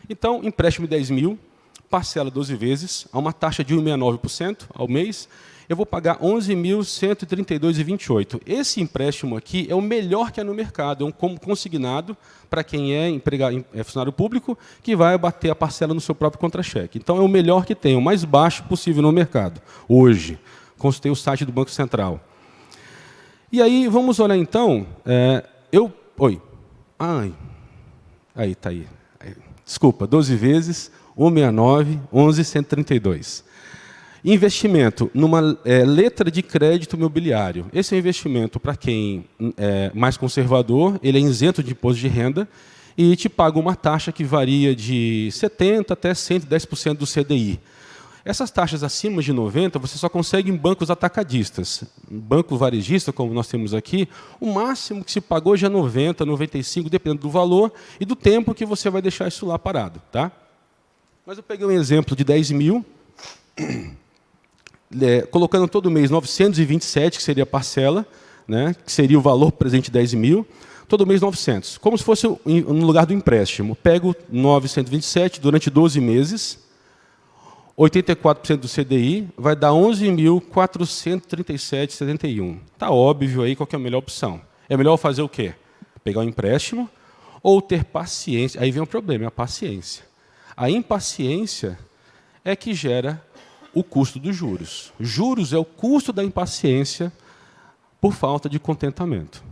Então, empréstimo de 10 mil, parcela 12 vezes, a uma taxa de 1,69% ao mês, eu vou pagar R$ 11.132,28. Esse empréstimo aqui é o melhor que é no mercado, é um consignado para quem é funcionário público, que vai bater a parcela no seu próprio contra-cheque. Então, é o melhor que tem, o mais baixo possível no mercado, hoje. Consultei o site do Banco Central. E aí, vamos olhar então. Oi. Aí, está aí. Desculpa, 12 vezes, 169, 11.132. Investimento numa letra de crédito imobiliário. Esse é um investimento para quem é mais conservador, ele é isento de imposto de renda e te paga uma taxa que varia de 70% até 110% do CDI. Essas taxas acima de 90% você só consegue em bancos atacadistas. Banco varejista, como nós temos aqui, o máximo que se pagou já é 90%, 95%, dependendo do valor e do tempo que você vai deixar isso lá parado. Tá? Mas eu peguei um exemplo de 10 mil, colocando todo mês 927, que seria a parcela, né, que seria o valor presente de 10 mil, todo mês 900, como se fosse no lugar do empréstimo. Pego 927 durante 12 meses, 84% do CDI, vai dar 11.437,71. Está óbvio aí qual que é a melhor opção. É melhor fazer o quê? Pegar um empréstimo ou ter paciência. Aí vem o problema, é a paciência. A impaciência é que gera o custo dos juros. Juros é o custo da impaciência por falta de contentamento.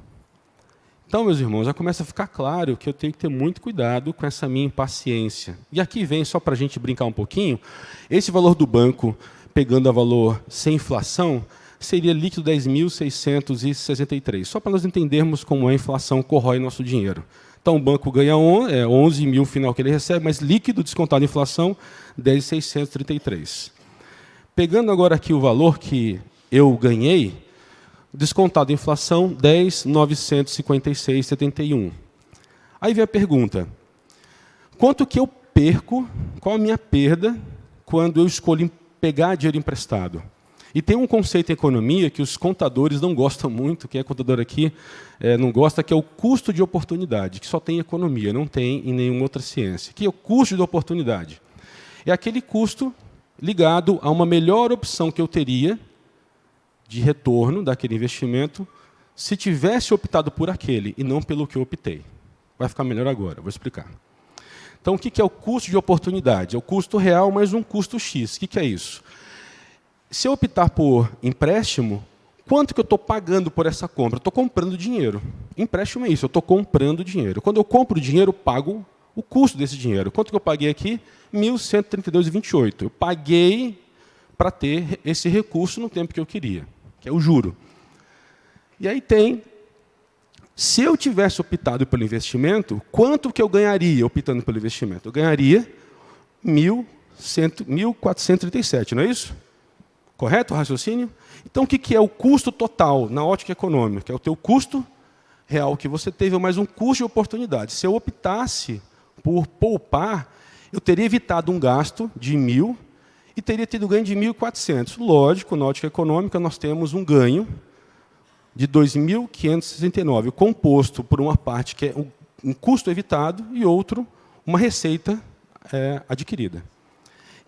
Então, meus irmãos, já começa a ficar claro que eu tenho que ter muito cuidado com essa minha impaciência. E aqui vem, só para a gente brincar um pouquinho, esse valor do banco, pegando a valor sem inflação, seria líquido 10.663. Só para nós entendermos como a inflação corrói nosso dinheiro. Então, o banco ganha 11 mil final que ele recebe, mas líquido descontado a inflação, 10.633. Pegando agora aqui o valor que eu ganhei, descontado a inflação, 10.956,71. Aí vem a pergunta, quanto que eu perco, qual a minha perda, quando eu escolho pegar dinheiro emprestado? E tem um conceito em economia que os contadores não gostam muito, quem é contador aqui não gosta, que é o custo de oportunidade, que só tem em economia, não tem em nenhuma outra ciência. Que é o custo de oportunidade? É aquele custo ligado a uma melhor opção que eu teria de retorno daquele investimento se tivesse optado por aquele e não pelo que eu optei. Vai ficar melhor agora, vou explicar. Então, o que é o custo de oportunidade? É o custo real mais um custo X. O que é isso? Se eu optar por empréstimo, quanto que eu estou pagando por essa compra? Eu estou comprando dinheiro. Empréstimo é isso, eu estou comprando dinheiro. Quando eu compro dinheiro, eu pago o custo desse dinheiro. Quanto que eu paguei aqui? R$ 1.132,28. Eu paguei para ter esse recurso no tempo que eu queria, que é o juro. E aí tem, se eu tivesse optado pelo investimento, quanto que eu ganharia optando pelo investimento? Eu ganharia 1.437, não é isso? Correto o raciocínio? Então, o que é o custo total na ótica econômica? É o teu custo real que você teve, mais um custo de oportunidade. Se eu optasse por poupar, eu teria evitado um gasto de 1.000 e teria tido ganho de 1.400. Lógico, na ótica econômica, nós temos um ganho de 2.569, composto por uma parte que é um custo evitado e outro, uma receita adquirida.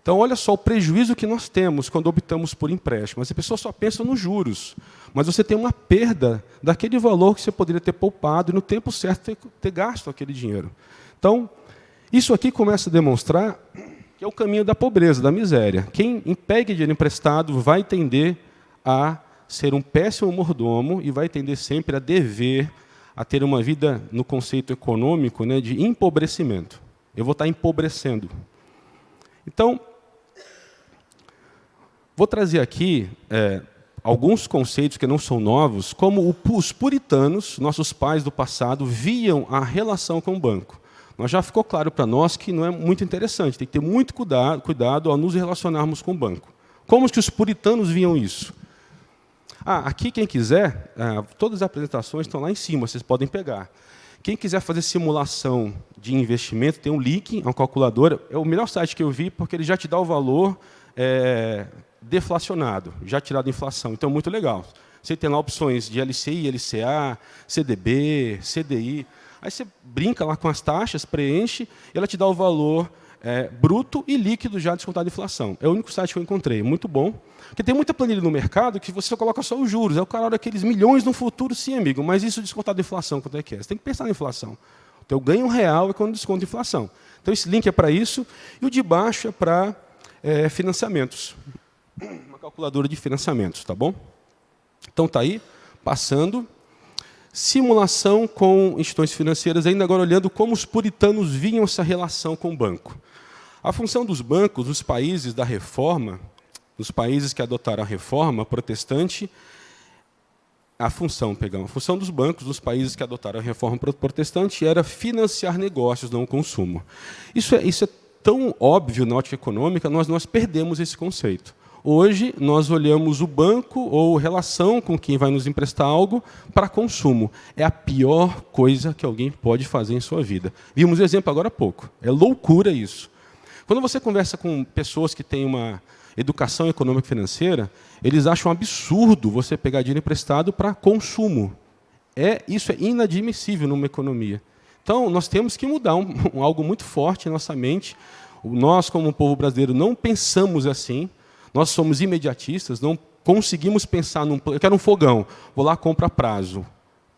Então, olha só o prejuízo que nós temos quando optamos por empréstimo. As pessoas só pensam nos juros, mas você tem uma perda daquele valor que você poderia ter poupado e, no tempo certo, ter gasto aquele dinheiro. Então, isso aqui começa a demonstrar que é o caminho da pobreza, da miséria. Quem pega dinheiro emprestado vai tender a ser um péssimo mordomo e vai tender sempre a dever, a ter uma vida, no conceito econômico, né, de empobrecimento. Eu vou estar empobrecendo. Então, vou trazer aqui alguns conceitos que não são novos, como os puritanos, nossos pais do passado, viam a relação com o banco. Mas já ficou claro para nós que não é muito interessante, tem que ter muito cuidado ao nos relacionarmos com o banco. Como que os puritanos viam isso? Aqui, quem quiser, todas as apresentações estão lá em cima, vocês podem pegar. Quem quiser fazer simulação de investimento, tem um link, uma calculadora. É o melhor site que eu vi, porque ele já te dá o valor deflacionado, já tirado da inflação. Então, muito legal. Você tem lá opções de LCI, LCA, CDB, CDI. Aí você brinca lá com as taxas, preenche, e ela te dá o valor bruto e líquido já descontado da inflação. É o único site que eu encontrei, muito bom. Porque tem muita planilha no mercado que você só coloca só os juros. É o cara daqueles milhões no futuro, sim, amigo, mas isso descontado da inflação, quanto é que é? Você tem que pensar na inflação. O teu ganho real é quando desconta a inflação. Então, esse link é para isso, e o de baixo é para financiamentos. Uma calculadora de financiamentos, tá bom? Então, está aí, passando. Simulação com instituições financeiras, ainda agora olhando como os puritanos viam essa relação com o banco. A função dos bancos nos países da reforma, nos países que adotaram a reforma protestante, a função dos bancos nos países que adotaram a reforma protestante era financiar negócios, não o consumo. Isso é tão óbvio na ótica econômica, nós perdemos esse conceito. Hoje, nós olhamos o banco ou relação com quem vai nos emprestar algo para consumo. É a pior coisa que alguém pode fazer em sua vida. Vimos o exemplo agora há pouco. É loucura isso. Quando você conversa com pessoas que têm uma educação econômica e financeira, eles acham um absurdo você pegar dinheiro emprestado para consumo. Isso é inadmissível numa economia. Então, nós temos que mudar algo muito forte em nossa mente. Nós, como povo brasileiro, não pensamos assim. Nós somos imediatistas, não conseguimos pensar eu quero um fogão, vou lá, compro a prazo.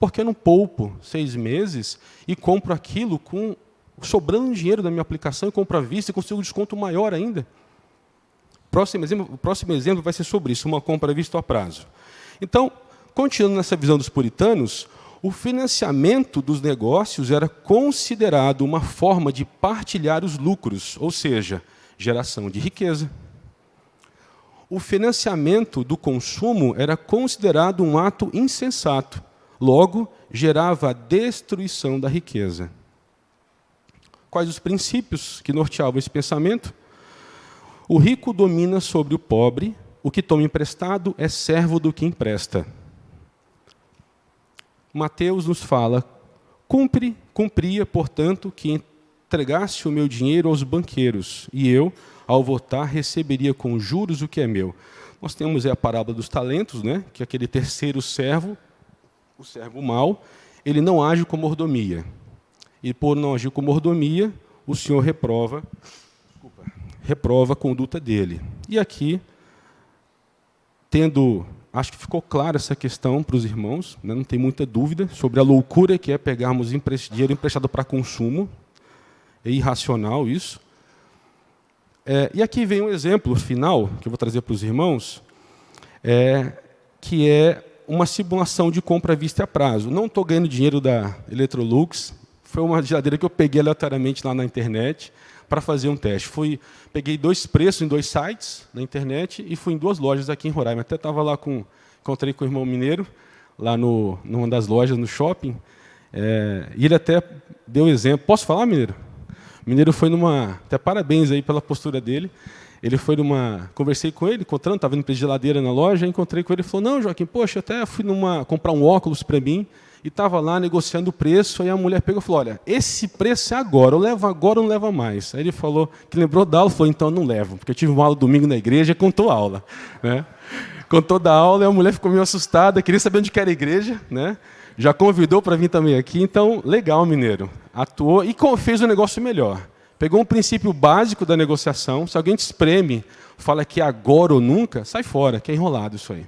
Por que eu não poupo 6 meses e compro aquilo sobrando dinheiro da minha aplicação e compro à vista e consigo um desconto maior ainda? O próximo exemplo vai ser sobre isso, uma compra vista a prazo. Então, continuando nessa visão dos puritanos, o financiamento dos negócios era considerado uma forma de partilhar os lucros, ou seja, geração de riqueza. O financiamento do consumo era considerado um ato insensato, logo, gerava a destruição da riqueza. Quais os princípios que norteavam esse pensamento? O rico domina sobre o pobre, o que toma emprestado é servo do que empresta. Mateus nos fala, cumpria, portanto, que entregasse o meu dinheiro aos banqueiros, e eu, ao votar, receberia com juros o que é meu. Nós temos a parábola dos talentos, né? Que aquele terceiro servo, o servo mau, ele não age com mordomia. E por não agir com mordomia, o Senhor reprova a conduta dele. E aqui, acho que ficou clara essa questão para os irmãos, né? Não tem muita dúvida sobre a loucura que é pegarmos dinheiro emprestado para consumo. É irracional isso. E aqui vem um exemplo final, que eu vou trazer para os irmãos, que é uma simulação de compra à vista e a prazo. Não estou ganhando dinheiro da Electrolux, foi uma geladeira que eu peguei aleatoriamente lá na internet para fazer um teste. Peguei 2 preços em 2 sites na internet e fui em 2 lojas aqui em Roraima. Até estava lá encontrei com o irmão mineiro, lá numa das lojas, no shopping, e ele até deu exemplo. Posso falar, mineiro? O mineiro foi até parabéns aí pela postura dele. Ele foi conversei com ele, encontrando, estava indo para geladeira na loja, encontrei com ele e falou, não, Joaquim, poxa, até fui comprar um óculos para mim, e estava lá negociando o preço, aí a mulher pegou e falou, olha, esse preço é agora, eu levo agora ou não levo mais. Aí ele falou, que lembrou da aula, falou, então eu não levo, porque eu tive uma aula domingo na igreja e contou a aula. Né? Contou da aula, e a mulher ficou meio assustada, queria saber onde que era a igreja, né? Já convidou para vir também aqui, então, legal, mineiro. Atuou e fez o negócio melhor. Pegou um princípio básico da negociação, se alguém te espreme, fala que é agora ou nunca, sai fora, que é enrolado isso aí.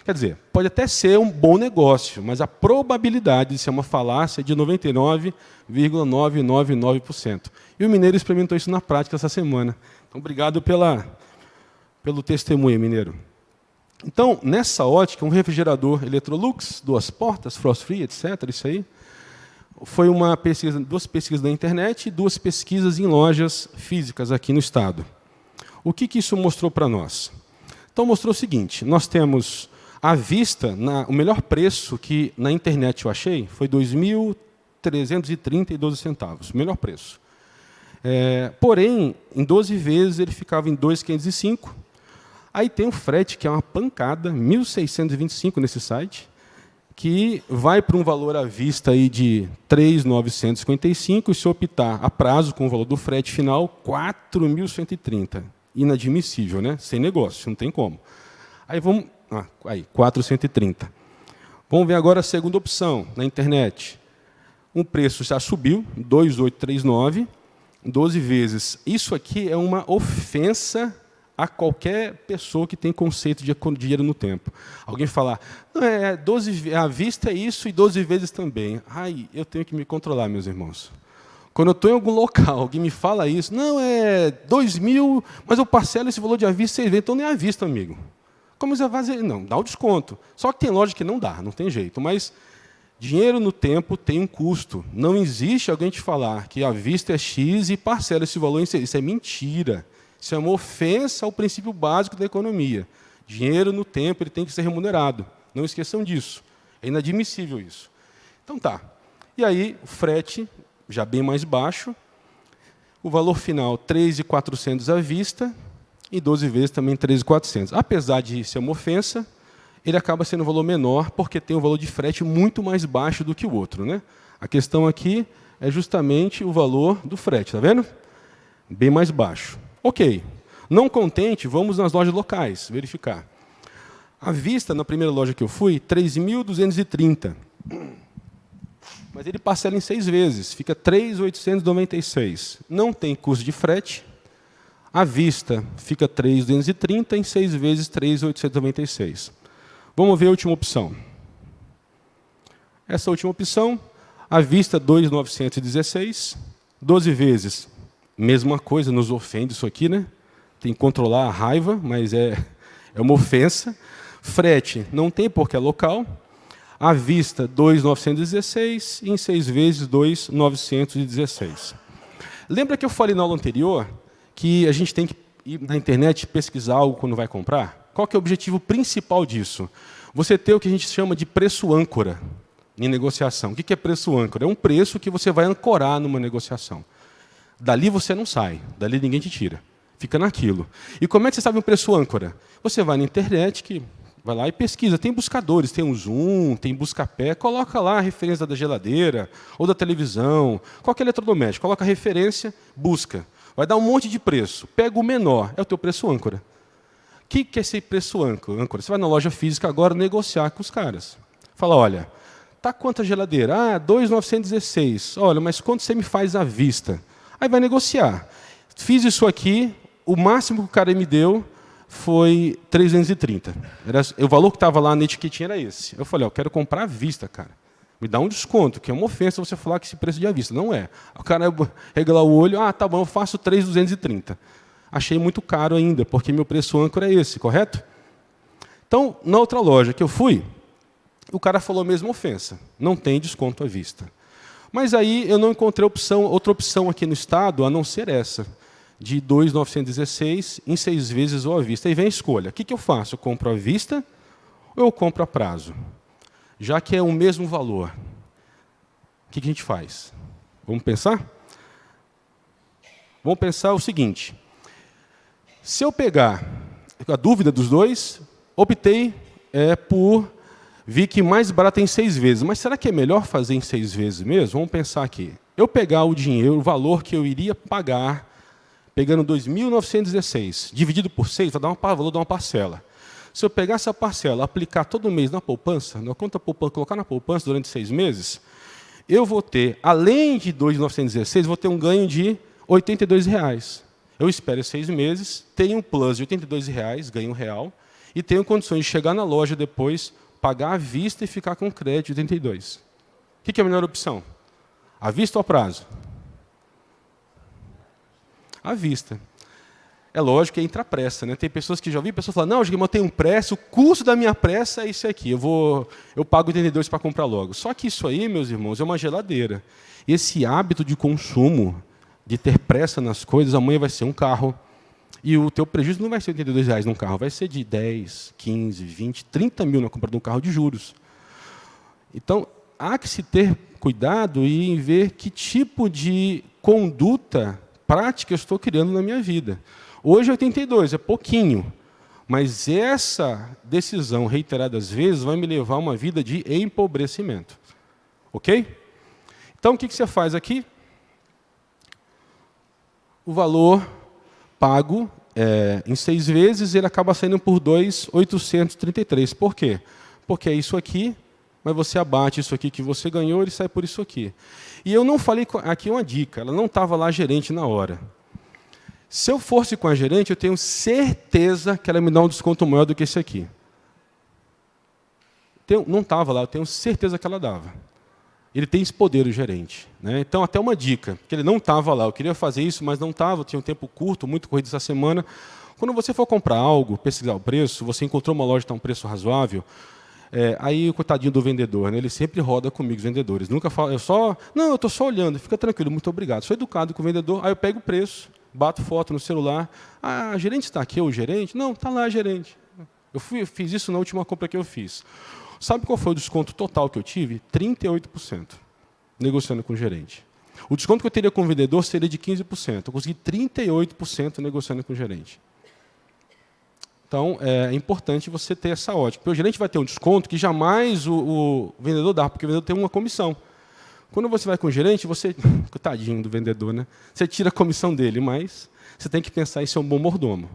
Quer dizer, pode até ser um bom negócio, mas a probabilidade de ser uma falácia é de 99,999%. E o mineiro experimentou isso na prática essa semana. Então, obrigado pelo testemunho, mineiro. Então, nessa ótica, um refrigerador Electrolux, 2 portas, frost free, etc., isso aí, foi 2 pesquisas na internet e 2 pesquisas em lojas físicas aqui no estado. O que isso mostrou para nós? Então, mostrou o seguinte, nós temos à vista, o melhor preço que na internet eu achei foi R$ 2.330,12, o melhor preço. Porém, em 12 vezes ele ficava em R$ 2.505. Aí tem o frete, que é uma pancada, R$ 1.625 nesse site, que vai para um valor à vista aí de R$ 3.955, e se optar a prazo com o valor do frete final, R$ 4.130. Inadmissível, né? Sem negócio, não tem como. Aí vamos... aí, 430. Vamos ver agora a segunda opção, na internet. Um preço já subiu, 2.839, 12 vezes. Isso aqui é uma ofensa a qualquer pessoa que tem conceito de dinheiro no tempo. Alguém falar, 12 à vista é isso e 12 vezes também. Ai, eu tenho que me controlar, meus irmãos. Quando eu estou em algum local, alguém me fala isso, não, é 2.000, mas eu parcelo esse valor de à vista 6 vezes, então nem à vista, amigo. Como você vai fazer? Não, dá o desconto. Só que tem loja que não dá, não tem jeito. Mas dinheiro no tempo tem um custo. Não existe alguém te falar que à vista é X e parcela esse valor em 6. Isso é mentira. Isso é uma ofensa ao princípio básico da economia. Dinheiro no tempo ele tem que ser remunerado. Não esqueçam disso. É inadmissível isso. Então tá. E aí, o frete, já bem mais baixo. O valor final, R$ 3.400 à vista. E 12 vezes também R$ 3.400. Apesar de ser uma ofensa, ele acaba sendo um valor menor, porque tem um valor de frete muito mais baixo do que o outro. Né? A questão aqui é justamente o valor do frete, está vendo? Bem mais baixo. Ok. Não contente, vamos nas lojas locais, verificar. À vista, na primeira loja que eu fui, R$ 3.230. Mas ele parcela em 6 vezes, fica R$ 3.896. Não tem custo de frete. À vista, fica R$ 3.230, em 6 vezes R$ 3.896. Vamos ver a última opção. Essa última opção, à vista, R$ 2.916. 12 vezes, mesma coisa, nos ofende isso aqui, né? tem que controlar a raiva, mas é uma ofensa. Frete, não tem porque é local. À vista, 2.916, e em 6 vezes, 2.916. Lembra que eu falei na aula anterior que a gente tem que ir na internet pesquisar algo quando vai comprar? Qual que é o objetivo principal disso? Você ter o que a gente chama de preço âncora em negociação. O que é preço âncora? É um preço que você vai ancorar numa negociação. Dali você não sai, dali ninguém te tira. Fica naquilo. E como é que você sabe um preço âncora? Você vai na internet, que vai lá e pesquisa. Tem buscadores, tem o Zoom, tem Buscapé, coloca lá a referência da geladeira ou da televisão, qualquer eletrodoméstico, coloca a referência, busca. Vai dar um monte de preço. Pega o menor, é o teu preço âncora. O que é esse preço âncora? Você vai na loja física agora negociar com os caras. Fala, olha, tá quanto a geladeira? 2.916. Olha, mas quanto você me faz à vista? Aí vai negociar. Fiz isso aqui, o máximo que o cara me deu foi 330. O valor que estava lá na etiquetinha era esse. Eu falei, eu quero comprar à vista, cara. Me dá um desconto, que é uma ofensa você falar que esse preço de à vista. Não é. O cara regala o olho, tá bom, eu faço 3.230. Achei muito caro ainda, porque meu preço âncora é esse, correto? Então, na outra loja que eu fui, o cara falou a mesma ofensa. Não tem desconto à vista. Mas aí eu não encontrei outra opção aqui no estado, a não ser essa, de 2.916 em 6 vezes ou à vista. Aí vem a escolha. O que eu faço? Eu compro à vista ou eu compro a prazo? Já que é o mesmo valor, o que a gente faz? Vamos pensar? Vamos pensar o seguinte. Se eu pegar a dúvida dos dois, optei vi que mais barato é em 6 vezes. Mas será que é melhor fazer em 6 vezes mesmo? Vamos pensar aqui. Eu pegar o dinheiro, o valor que eu iria pagar, pegando 2.916, dividido por 6, vai dar valor de uma parcela. Se eu pegar essa parcela, aplicar todo mês na poupança, na conta poupança, colocar na poupança durante 6 meses, eu vou ter, além de 2.916, vou ter um ganho de R$ 82. Eu espero 6 meses, tenho um plus de R$ 82, ganho R$1, e tenho condições de chegar na loja depois, pagar à vista e ficar com crédito de 82. O que é a melhor opção? À vista ou a prazo? À vista. É lógico que entra a pressa, né? Tem pessoas que já ouvi, pessoas falam, não, eu tenho um pressa, o custo da minha pressa é isso aqui, eu pago 82 para comprar logo. Só que isso aí, meus irmãos, é uma geladeira. Esse hábito de consumo, de ter pressa nas coisas, amanhã vai ser um carro, e o teu prejuízo não vai ser R$ 82 num carro, vai ser de 10, 15, 20, 30 mil na compra de um carro de juros. Então, há que se ter cuidado e em ver que tipo de conduta prática eu estou criando na minha vida. Hoje, 82 é pouquinho, mas essa decisão, reiteradas vezes, vai me levar a uma vida de empobrecimento. Ok? Então, o que você faz aqui? O valor pago em 6 vezes, ele acaba saindo por 2.833. Por quê? Porque é isso aqui, mas você abate isso aqui que você ganhou, ele sai por isso aqui. E eu não falei aqui uma dica, ela não estava lá gerente na hora. Se eu fosse com a gerente, eu tenho certeza que ela me dá um desconto maior do que esse aqui. Não estava lá, eu tenho certeza que ela dava. Ele tem esse poder, o gerente. Né? Então, até uma dica, que ele não estava lá. Eu queria fazer isso, mas não estava, tinha um tempo curto, muito corrido essa semana. Quando você for comprar algo, pesquisar o preço, você encontrou uma loja que está um preço razoável, aí o coitadinho do vendedor, né? Ele sempre roda comigo, os vendedores. Nunca fala, eu estou só olhando, fica tranquilo, muito obrigado. Sou educado com o vendedor, aí eu pego o preço, bato foto no celular. Ah, a gerente está aqui, o gerente? Não, está lá a gerente. Eu fiz isso na última compra que eu fiz. Sabe qual foi o desconto total que eu tive? 38%, negociando com o gerente. O desconto que eu teria com o vendedor seria de 15%. Eu consegui 38% negociando com o gerente. Então, é importante você ter essa ótica. Porque o gerente vai ter um desconto que jamais o vendedor dá, porque o vendedor tem uma comissão. Quando você vai com o gerente, coitadinho do vendedor, né? Você tira a comissão dele, mas você tem que pensar em ser um bom mordomo.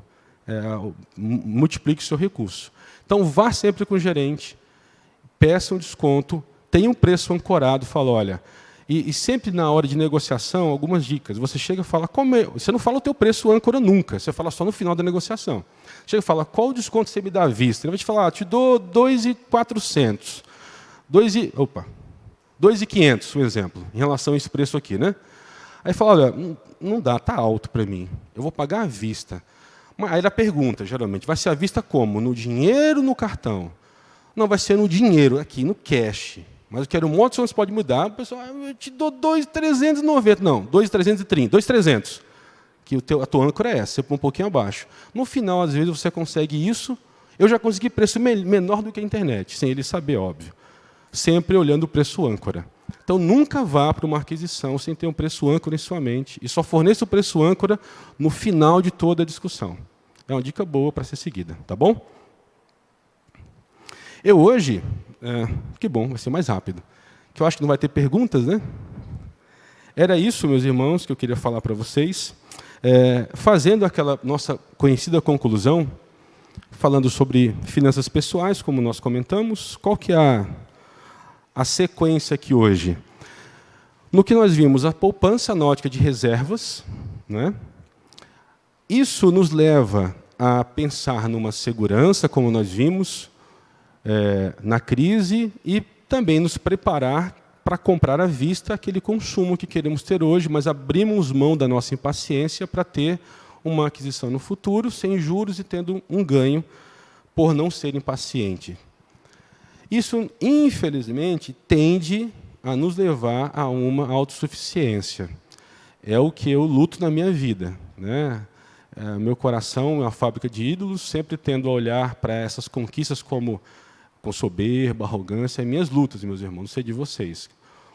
Multiplique o seu recurso. Então, vá sempre com o gerente, peça um desconto, tenha um preço ancorado, fala, olha, e sempre na hora de negociação, algumas dicas. Você chega e fala, você não fala o teu preço âncora nunca, você fala só no final da negociação. Chega e fala, qual o desconto você me dá à vista? Ele vai te falar, te dou 2.400, 2.500, um exemplo, em relação a esse preço aqui, né? Aí fala, olha, não dá, está alto para mim, eu vou pagar à vista. Aí ela pergunta, geralmente, vai ser à vista como? No dinheiro ou no cartão? Não, vai ser no dinheiro, aqui, no cash. Mas eu quero um monte, você pode mudar. O pessoal, eu te dou 2.390. Não, 2.330, 2.300. Que a tua âncora é essa, você põe um pouquinho abaixo. No final, às vezes, você consegue isso. Eu já consegui preço menor do que a internet, sem ele saber, óbvio. Sempre olhando o preço âncora. Então, nunca vá para uma aquisição sem ter um preço âncora em sua mente. E só forneça o preço âncora no final de toda a discussão. É uma dica boa para ser seguida, tá bom? Eu hoje, que bom, vai ser mais rápido, que eu acho que não vai ter perguntas, né? Era isso, meus irmãos, que eu queria falar para vocês. Fazendo aquela nossa conhecida conclusão, falando sobre finanças pessoais, como nós comentamos, qual que é a sequência aqui hoje? No que nós vimos, a poupança na ótica de reservas, né? Isso nos leva a pensar numa segurança, como nós vimos, na crise, e também nos preparar para comprar à vista aquele consumo que queremos ter hoje, mas abrimos mão da nossa impaciência para ter uma aquisição no futuro, sem juros e tendo um ganho por não ser impaciente. Isso, infelizmente, tende a nos levar a uma autossuficiência. É o que eu luto na minha vida, né? Meu coração é uma fábrica de ídolos, sempre tendo a olhar para essas conquistas como com soberba, arrogância, minhas lutas, meus irmãos, não sei de vocês.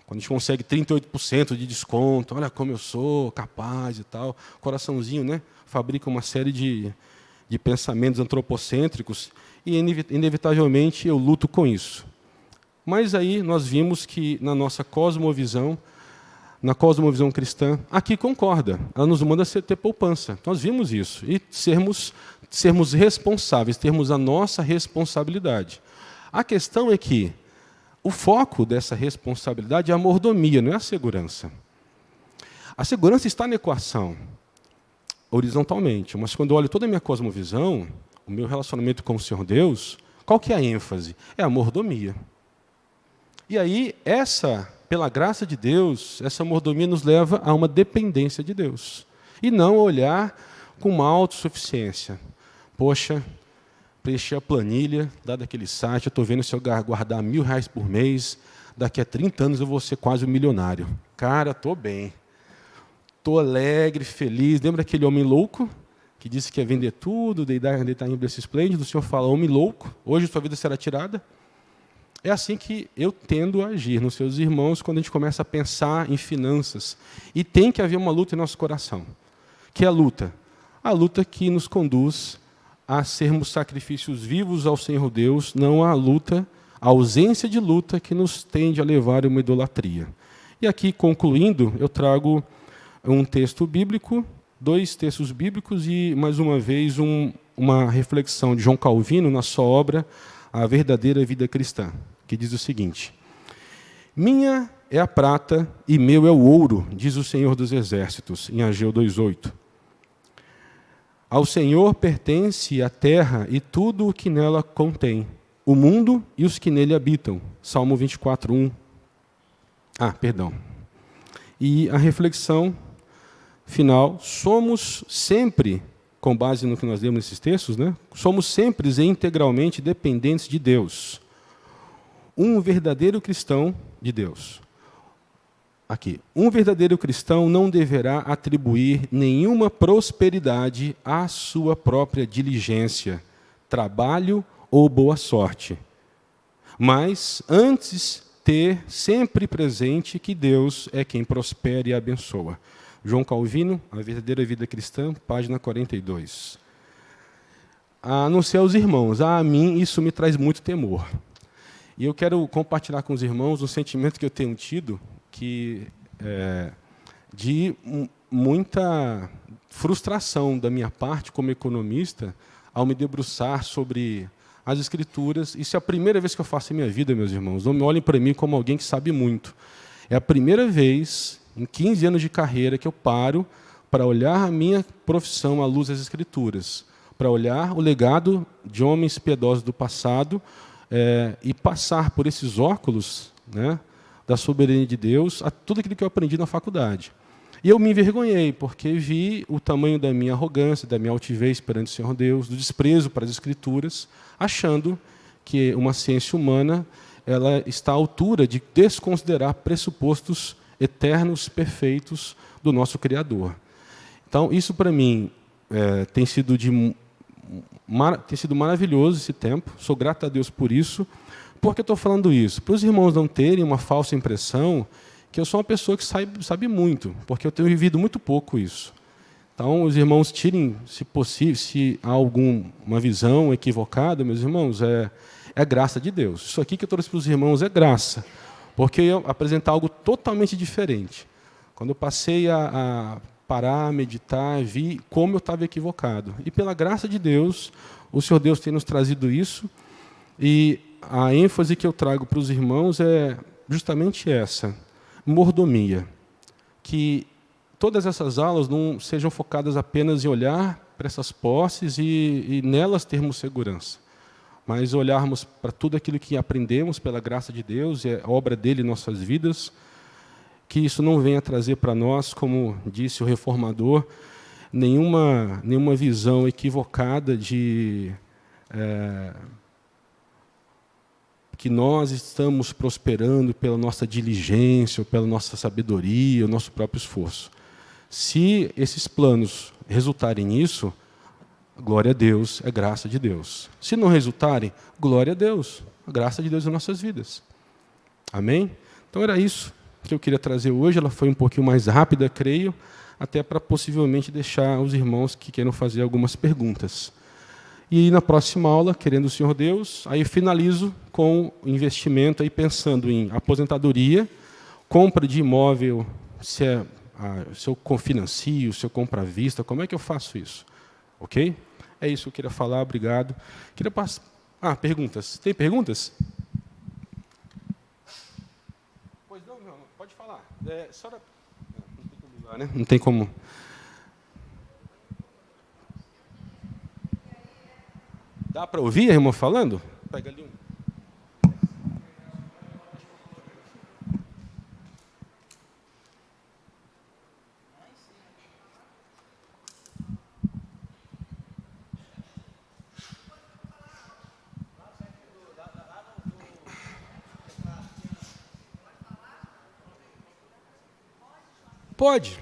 Quando a gente consegue 38% de desconto, olha como eu sou capaz e tal, coraçãozinho, né, fabrica uma série de pensamentos antropocêntricos e, inevitavelmente, eu luto com isso. Mas aí nós vimos que, na nossa cosmovisão, na cosmovisão cristã, aqui concorda, ela nos manda ter poupança. Nós vimos isso, e sermos responsáveis, termos a nossa responsabilidade. A questão é que o foco dessa responsabilidade é a mordomia, não é a segurança. A segurança está na equação, horizontalmente, mas quando eu olho toda a minha cosmovisão, o meu relacionamento com o Senhor Deus, qual que é a ênfase? É a mordomia. E aí, pela graça de Deus, essa mordomia nos leva a uma dependência de Deus. E não olhar com uma autossuficiência. Poxa, preencher a planilha, dado aquele site, eu estou vendo se eu guardar R$1.000 por mês, daqui a 30 anos eu vou ser quase um milionário. Cara, estou bem. Estou alegre, feliz. Lembra aquele homem louco que disse que ia vender tudo, deitar em berço esplêndido? O Senhor fala, homem louco, hoje sua vida será tirada. É assim que eu tendo a agir nos seus irmãos quando a gente começa a pensar em finanças. E tem que haver uma luta em nosso coração. Que é a luta? A luta que nos conduz a sermos sacrifícios vivos ao Senhor Deus, não a luta, a ausência de luta que nos tende a levar a uma idolatria. E aqui, concluindo, eu trago um texto bíblico, 2 textos bíblicos e, mais uma vez, uma reflexão de João Calvino na sua obra A Verdadeira Vida Cristã, que diz o seguinte: minha é a prata e meu é o ouro, diz o Senhor dos Exércitos, em Ageu 2:8. Ao Senhor pertence a terra e tudo o que nela contém, o mundo e os que nele habitam. Salmo 24:1. E a reflexão final, somos sempre, com base no que nós lemos nesses textos, né? Somos sempre e integralmente dependentes de Deus. Um verdadeiro cristão de Deus. Aqui, um verdadeiro cristão não deverá atribuir nenhuma prosperidade à sua própria diligência, trabalho ou boa sorte, mas antes ter sempre presente que Deus é quem prospera e abençoa. João Calvino, A Verdadeira Vida Cristã, página 42. A não ser aos irmãos, a mim isso me traz muito temor. E eu quero compartilhar com os irmãos um sentimento que eu tenho tido, de muita frustração da minha parte como economista ao me debruçar sobre as Escrituras. Isso é a primeira vez que eu faço em minha vida, meus irmãos. Não me olhem para mim como alguém que sabe muito. É a primeira vez, em 15 anos de carreira, que eu paro para olhar a minha profissão à luz das Escrituras, para olhar o legado de homens piedosos do passado e passar por esses óculos, né, da soberania de Deus, a tudo aquilo que eu aprendi na faculdade. E eu me envergonhei, porque vi o tamanho da minha arrogância, da minha altivez perante o Senhor Deus, do desprezo para as Escrituras, achando que uma ciência humana ela está à altura de desconsiderar pressupostos eternos, perfeitos do nosso Criador. Então, isso para mim tem sido maravilhoso esse tempo, sou grato a Deus por isso. Por que eu estou falando isso? Para os irmãos não terem uma falsa impressão que eu sou uma pessoa que sabe muito, porque eu tenho vivido muito pouco isso. Então, os irmãos tirem, se possível, se há alguma visão equivocada, meus irmãos, é graça de Deus. Isso aqui que eu trouxe para os irmãos é graça, porque eu ia apresentar algo totalmente diferente. Quando eu passei a parar, meditar, vi como eu estava equivocado. E pela graça de Deus, o Senhor Deus tem nos trazido isso, e a ênfase que eu trago para os irmãos é justamente essa, mordomia. Que todas essas aulas não sejam focadas apenas em olhar para essas posses e nelas termos segurança, mas olharmos para tudo aquilo que aprendemos pela graça de Deus, é obra dele em nossas vidas, que isso não venha trazer para nós, como disse o reformador, nenhuma visão equivocada de que nós estamos prosperando pela nossa diligência, ou pela nossa sabedoria, o nosso próprio esforço. Se esses planos resultarem nisso, glória a Deus, é graça de Deus. Se não resultarem, glória a Deus, a graça de Deus em nossas vidas. Amém? Então era isso que eu queria trazer hoje. Ela foi um pouquinho mais rápida, creio, até para possivelmente deixar os irmãos que queiram fazer algumas perguntas. E na próxima aula, querendo o Senhor Deus, aí finalizo com investimento, aí pensando em aposentadoria, compra de imóvel, se eu confinancio, se eu compro à vista, como é que eu faço isso? Ok? É isso que eu queria falar, obrigado. Queria passar... perguntas. Tem perguntas? Pois não, pode falar. Não tem como mudar, né? Não tem como... Dá para ouvir a irmã falando? Pega ali um.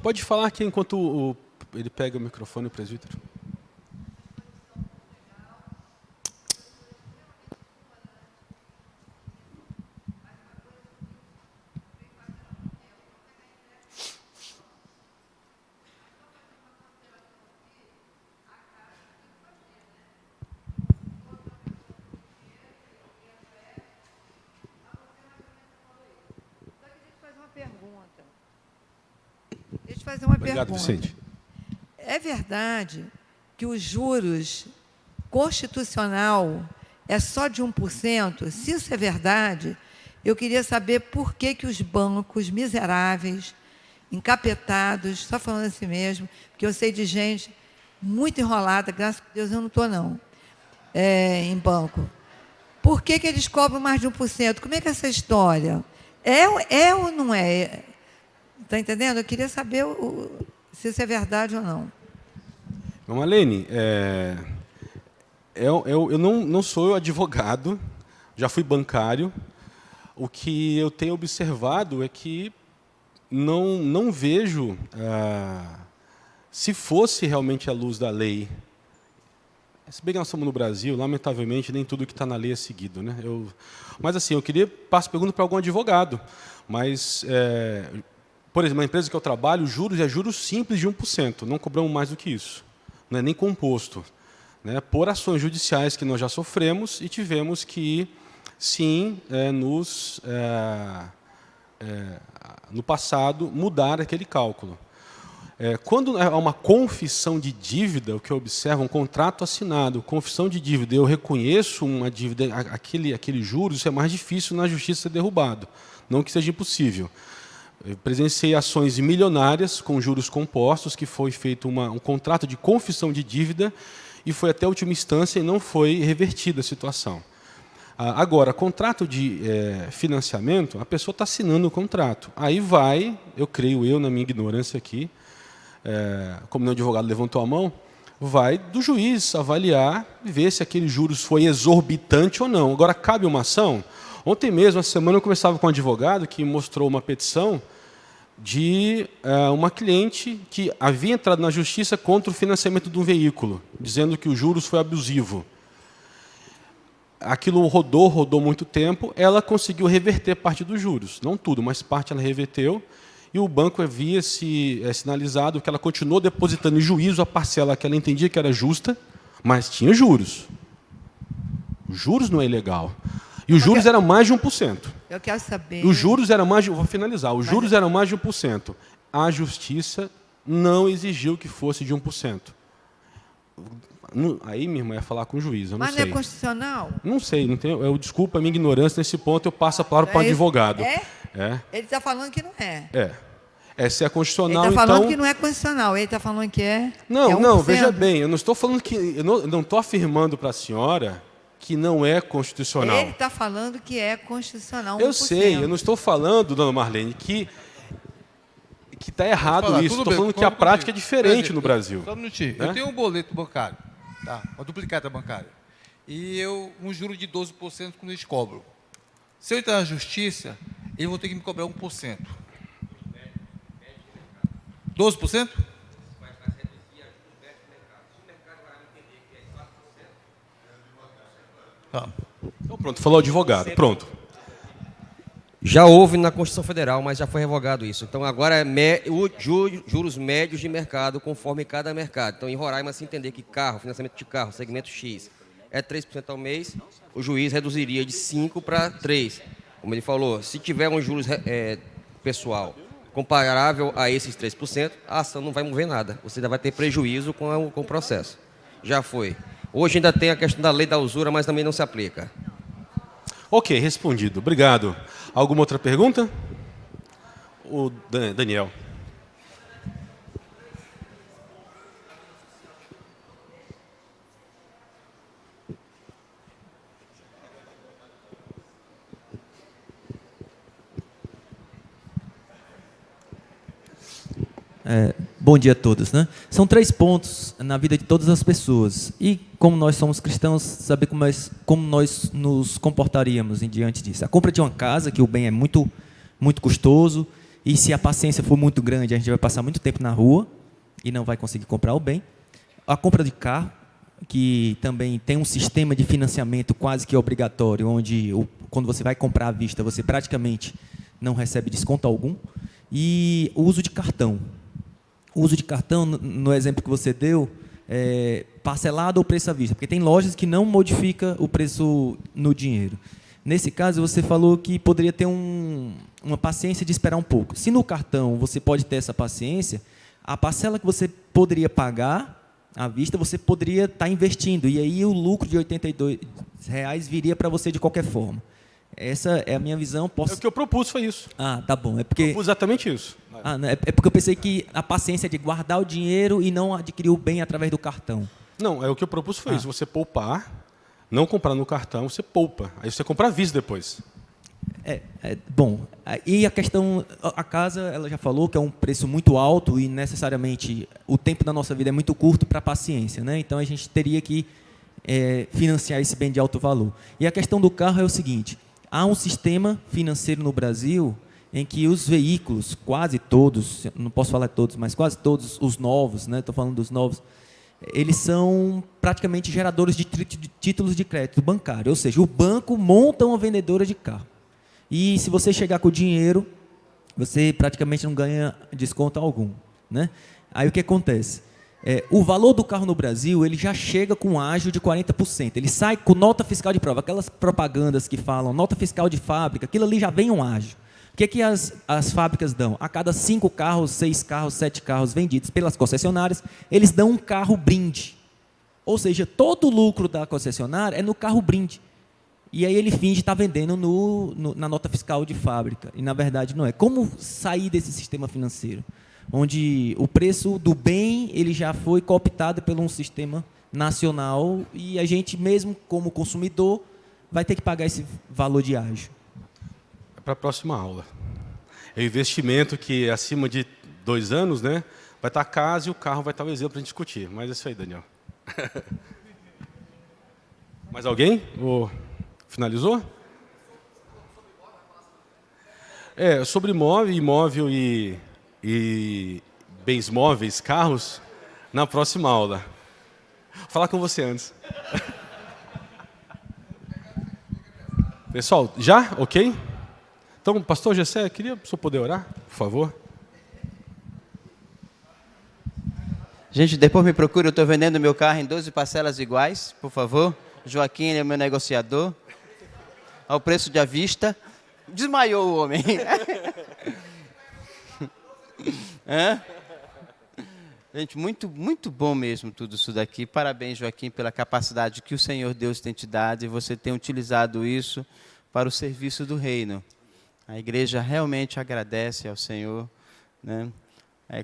Pode falar aqui enquanto ele pega o microfone, o presbítero.
Deixa eu fazer uma
Obrigado,
pergunta.
Vicente.
É verdade que os juros constitucional é só de 1%? Se isso é verdade, eu queria saber por que os bancos miseráveis, encapetados, só falando assim mesmo, porque eu sei de gente muito enrolada, graças a Deus eu não estou, não, em banco. Por que eles cobram mais de 1%? Como é que é essa história? É ou não é? Está entendendo? Eu queria saber se isso é verdade ou não.
Marlene, eu não sou advogado, já fui bancário. O que eu tenho observado é que não vejo, se fosse realmente à luz da lei, se bem que nós estamos no Brasil, lamentavelmente, nem tudo que está na lei é seguido, né? Mas assim, eu queria passar pergunta para algum advogado, mas... por exemplo, na empresa que eu trabalho, os juros é juros simples de 1%, não cobramos mais do que isso. Não é nem composto. Né? Por ações judiciais que nós já sofremos e tivemos que, sim, no passado, mudar aquele cálculo. Quando há uma confissão de dívida, o que eu observo, um contrato assinado, confissão de dívida, eu reconheço uma dívida, aquele juros, isso é mais difícil na justiça ser derrubado. Não que seja impossível. Eu presenciei ações milionárias com juros compostos, que foi feito um contrato de confissão de dívida e foi até a última instância e não foi revertida a situação. Agora, contrato de financiamento, a pessoa está assinando o contrato. Aí vai, eu creio eu, na minha ignorância aqui, como o advogado levantou a mão, vai do juiz avaliar e ver se aquele juros foi exorbitante ou não. Agora, cabe uma ação? Ontem mesmo, essa semana, eu conversava com um advogado que mostrou uma petição de uma cliente que havia entrado na justiça contra o financiamento de um veículo, dizendo que o juros foi abusivo. Aquilo rodou muito tempo, ela conseguiu reverter parte dos juros. Não tudo, mas parte ela reverteu, e o banco havia sinalizado que ela continuou depositando em juízo a parcela que ela entendia que era justa, mas tinha juros. Os juros não é ilegal. E os juros eram mais de 1%.
Eu quero saber...
Os juros eram mais de... Vou finalizar. Os juros eram mais de 1%. A justiça não exigiu que fosse de 1%. Aí, minha irmã, ia falar com o juiz, eu não sei.
Mas não é constitucional?
Não sei, não tenho, desculpa a minha ignorância nesse ponto, eu passo a palavra para o advogado.
É? Ele está falando que não é.
Se é constitucional,
ele está falando
então...
que não é constitucional, ele está falando que é...
Não, veja bem, eu não estou falando que... Eu não estou afirmando para a senhora que não é constitucional.
Ele está falando que é constitucional, 1%.
Eu sei, eu não estou falando, dona Marlene, que está errado isso. Estou falando que a prática é diferente no Brasil.
Só um minutinho. Eu tenho um boleto bancário, tá? Uma duplicata bancária. E um juro de 12% que eles cobram. Se eu entrar na justiça, eles vão ter que me cobrar 1%. 12%? Tá.
Então pronto, falou o advogado. Pronto.
Já houve na Constituição Federal, mas já foi revogado isso. Então, agora é juros médios de mercado, conforme cada mercado. Então, em Roraima, se entender que financiamento de carro, segmento X, é 3% ao mês, o juiz reduziria de 5% para 3%. Como ele falou, se tiver um juros pessoal comparável a esses 3%, a ação não vai mover nada. Você ainda vai ter prejuízo com o processo. Já foi. Hoje ainda tem a questão da lei da usura, mas também não se aplica.
Ok, respondido. Obrigado. Alguma outra pergunta? O Daniel.
Bom dia a todos, né? São 3 pontos na vida de todas as pessoas. E como nós somos cristãos, saber como nós nos comportaríamos diante disso. A compra de uma casa, que o bem é muito, muito custoso, e se a paciência for muito grande, a gente vai passar muito tempo na rua e não vai conseguir comprar o bem. A compra de carro, que também tem um sistema de financiamento quase que obrigatório, onde quando você vai comprar à vista, você praticamente não recebe desconto algum. E o uso de cartão. O uso de cartão, no exemplo que você deu, parcelado ou preço à vista, porque tem lojas que não modificam o preço no dinheiro. Nesse caso, você falou que poderia ter uma paciência de esperar um pouco. Se no cartão você pode ter essa paciência, a parcela que você poderia pagar à vista, você poderia estar investindo, e aí o lucro de R$ 82 viria para você de qualquer forma. Essa é a minha visão.
O que eu propus foi isso.
Tá bom. É porque...
Propus exatamente isso.
É porque eu pensei que a paciência é de guardar o dinheiro e não adquirir o bem através do cartão.
Não, o que eu propus foi isso. Você poupar, não comprar no cartão, você poupa. Aí você compra à vista depois.
Bom, e a questão... A casa, ela já falou que é um preço muito alto e necessariamente o tempo da nossa vida é muito curto para a paciência, né? Então, a gente teria que financiar esse bem de alto valor. E a questão do carro é o seguinte... Há um sistema financeiro no Brasil em que os veículos, quase todos, não posso falar todos, mas quase todos os novos, né, estou falando dos novos, eles são praticamente geradores de títulos de crédito bancário, ou seja, o banco monta uma vendedora de carro. E se você chegar com o dinheiro, você praticamente não ganha desconto algum, né? Aí o que acontece? O valor do carro no Brasil, ele já chega com um ágio de 40%. Ele sai com nota fiscal de prova. Aquelas propagandas que falam nota fiscal de fábrica, aquilo ali já vem um ágio. O que as fábricas dão? A cada 5 carros, 6 carros, 7 carros vendidos pelas concessionárias, eles dão um carro brinde. Ou seja, todo o lucro da concessionária é no carro brinde. E aí ele finge estar vendendo na nota fiscal de fábrica. E, na verdade, não é. Como sair desse sistema financeiro? Onde o preço do bem ele já foi cooptado por um sistema nacional e a gente mesmo como consumidor vai ter que pagar esse valor de ágio?
É para a próxima aula. É o investimento que acima de 2 anos, né? Vai estar a casa e o carro vai estar o exemplo para a gente discutir. Mas é isso aí, Daniel. Mais alguém? Finalizou? Sobre imóvel e bens móveis, carros, na próxima aula. Vou falar com você antes. Pessoal, já? Ok? Então, pastor Gessé, queria o senhor poder orar, por favor?
Gente, depois me procura, eu estou vendendo meu carro em 12 parcelas iguais, por favor. Joaquim é meu negociador. Ao preço de à vista. Desmaiou o homem. Gente, muito, muito bom mesmo tudo isso daqui. Parabéns, Joaquim, pela capacidade que o Senhor Deus tem te dado e você tem utilizado isso para o serviço do reino. A igreja realmente agradece ao Senhor, né?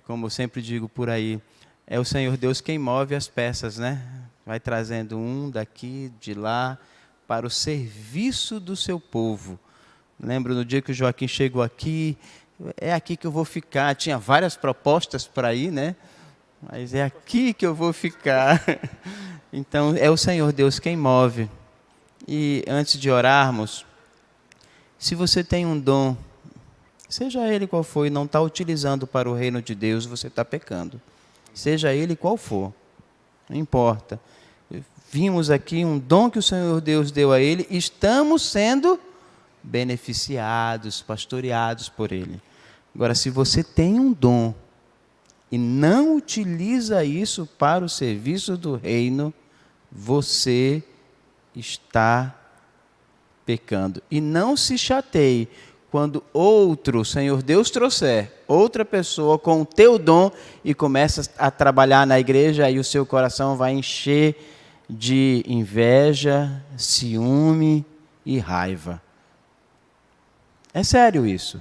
Como eu sempre digo por aí, é o Senhor Deus quem move as peças, né? Vai trazendo um daqui, de lá, para o serviço do seu povo. Lembro no dia que o Joaquim chegou aqui, é aqui que eu vou ficar. Tinha várias propostas para ir, né? Mas é aqui que eu vou ficar. Então, é o Senhor Deus quem move. E antes de orarmos, se você tem um dom, seja ele qual for, e não está utilizando para o reino de Deus, você está pecando. Seja ele qual for, não importa. Vimos aqui um dom que o Senhor Deus deu a ele, estamos sendo beneficiados, pastoreados por ele. Agora, se você tem um dom e não utiliza isso para o serviço do reino, você está pecando. E não se chateie quando outro, Senhor Deus trouxer outra pessoa com o teu dom e começa a trabalhar na igreja, aí o seu coração vai encher de inveja, ciúme e raiva. É sério isso.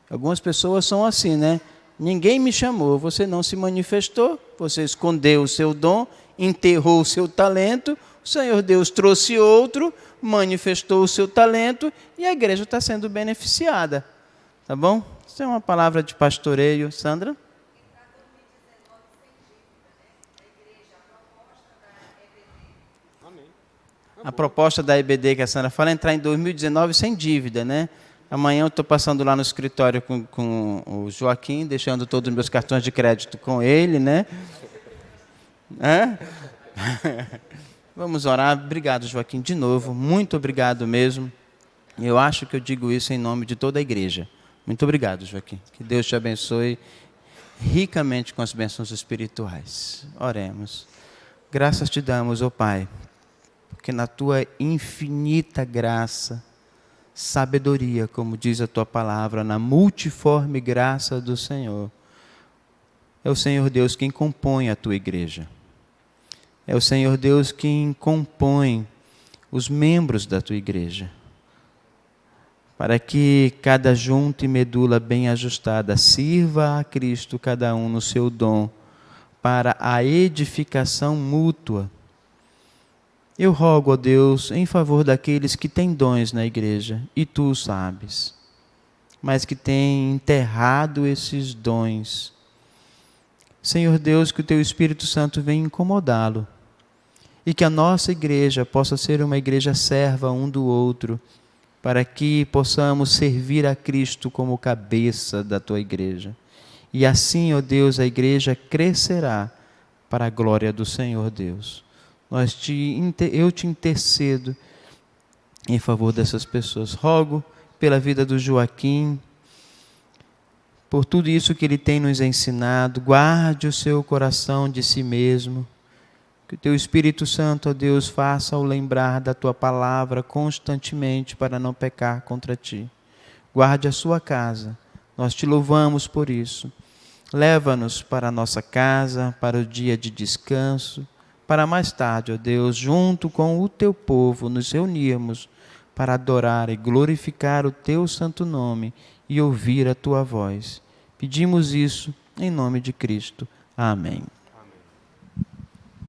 Algumas pessoas são assim, né? Ninguém me chamou, você não se manifestou, você escondeu o seu dom, enterrou o seu talento, o Senhor Deus trouxe outro, manifestou o seu talento e a igreja está sendo beneficiada. Tá bom? Isso é uma palavra de pastoreio. Sandra? A proposta da EBD que a Sandra fala é entrar em 2019 sem dívida, né? Amanhã eu estou passando lá no escritório com o Joaquim, deixando todos os meus cartões de crédito com ele, né? Vamos orar. Obrigado, Joaquim, de novo. Muito obrigado mesmo. Eu acho que eu digo isso em nome de toda a igreja. Muito obrigado, Joaquim. Que Deus te abençoe ricamente com as bênçãos espirituais. Oremos. Graças te damos, ó Pai, porque na tua infinita graça, sabedoria, como diz a tua palavra, na multiforme graça do Senhor, é o Senhor Deus quem compõe a tua igreja. É o Senhor Deus quem compõe os membros da tua igreja, para que cada junta e medula bem ajustada sirva a Cristo, cada um no seu dom, para a edificação mútua. Eu rogo a Deus em favor daqueles que têm dons na igreja, e tu sabes, mas que têm enterrado esses dons. Senhor Deus, que o teu Espírito Santo venha incomodá-lo, e que a nossa igreja possa ser uma igreja serva um do outro, para que possamos servir a Cristo como cabeça da tua igreja. E assim, ó Deus, a igreja crescerá para a glória do Senhor Deus. Eu te intercedo em favor dessas pessoas. Rogo pela vida do Joaquim, por tudo isso que ele tem nos ensinado. Guarde o seu coração de si mesmo. Que o teu Espírito Santo, ó Deus, faça-o lembrar da tua palavra constantemente para não pecar contra ti. Guarde a sua casa. Nós te louvamos por isso. Leva-nos para a nossa casa, para o dia de descanso, para mais tarde, ó Deus, junto com o teu povo, nos reunirmos para adorar e glorificar o teu santo nome e ouvir a tua voz. Pedimos isso em nome de Cristo. Amém.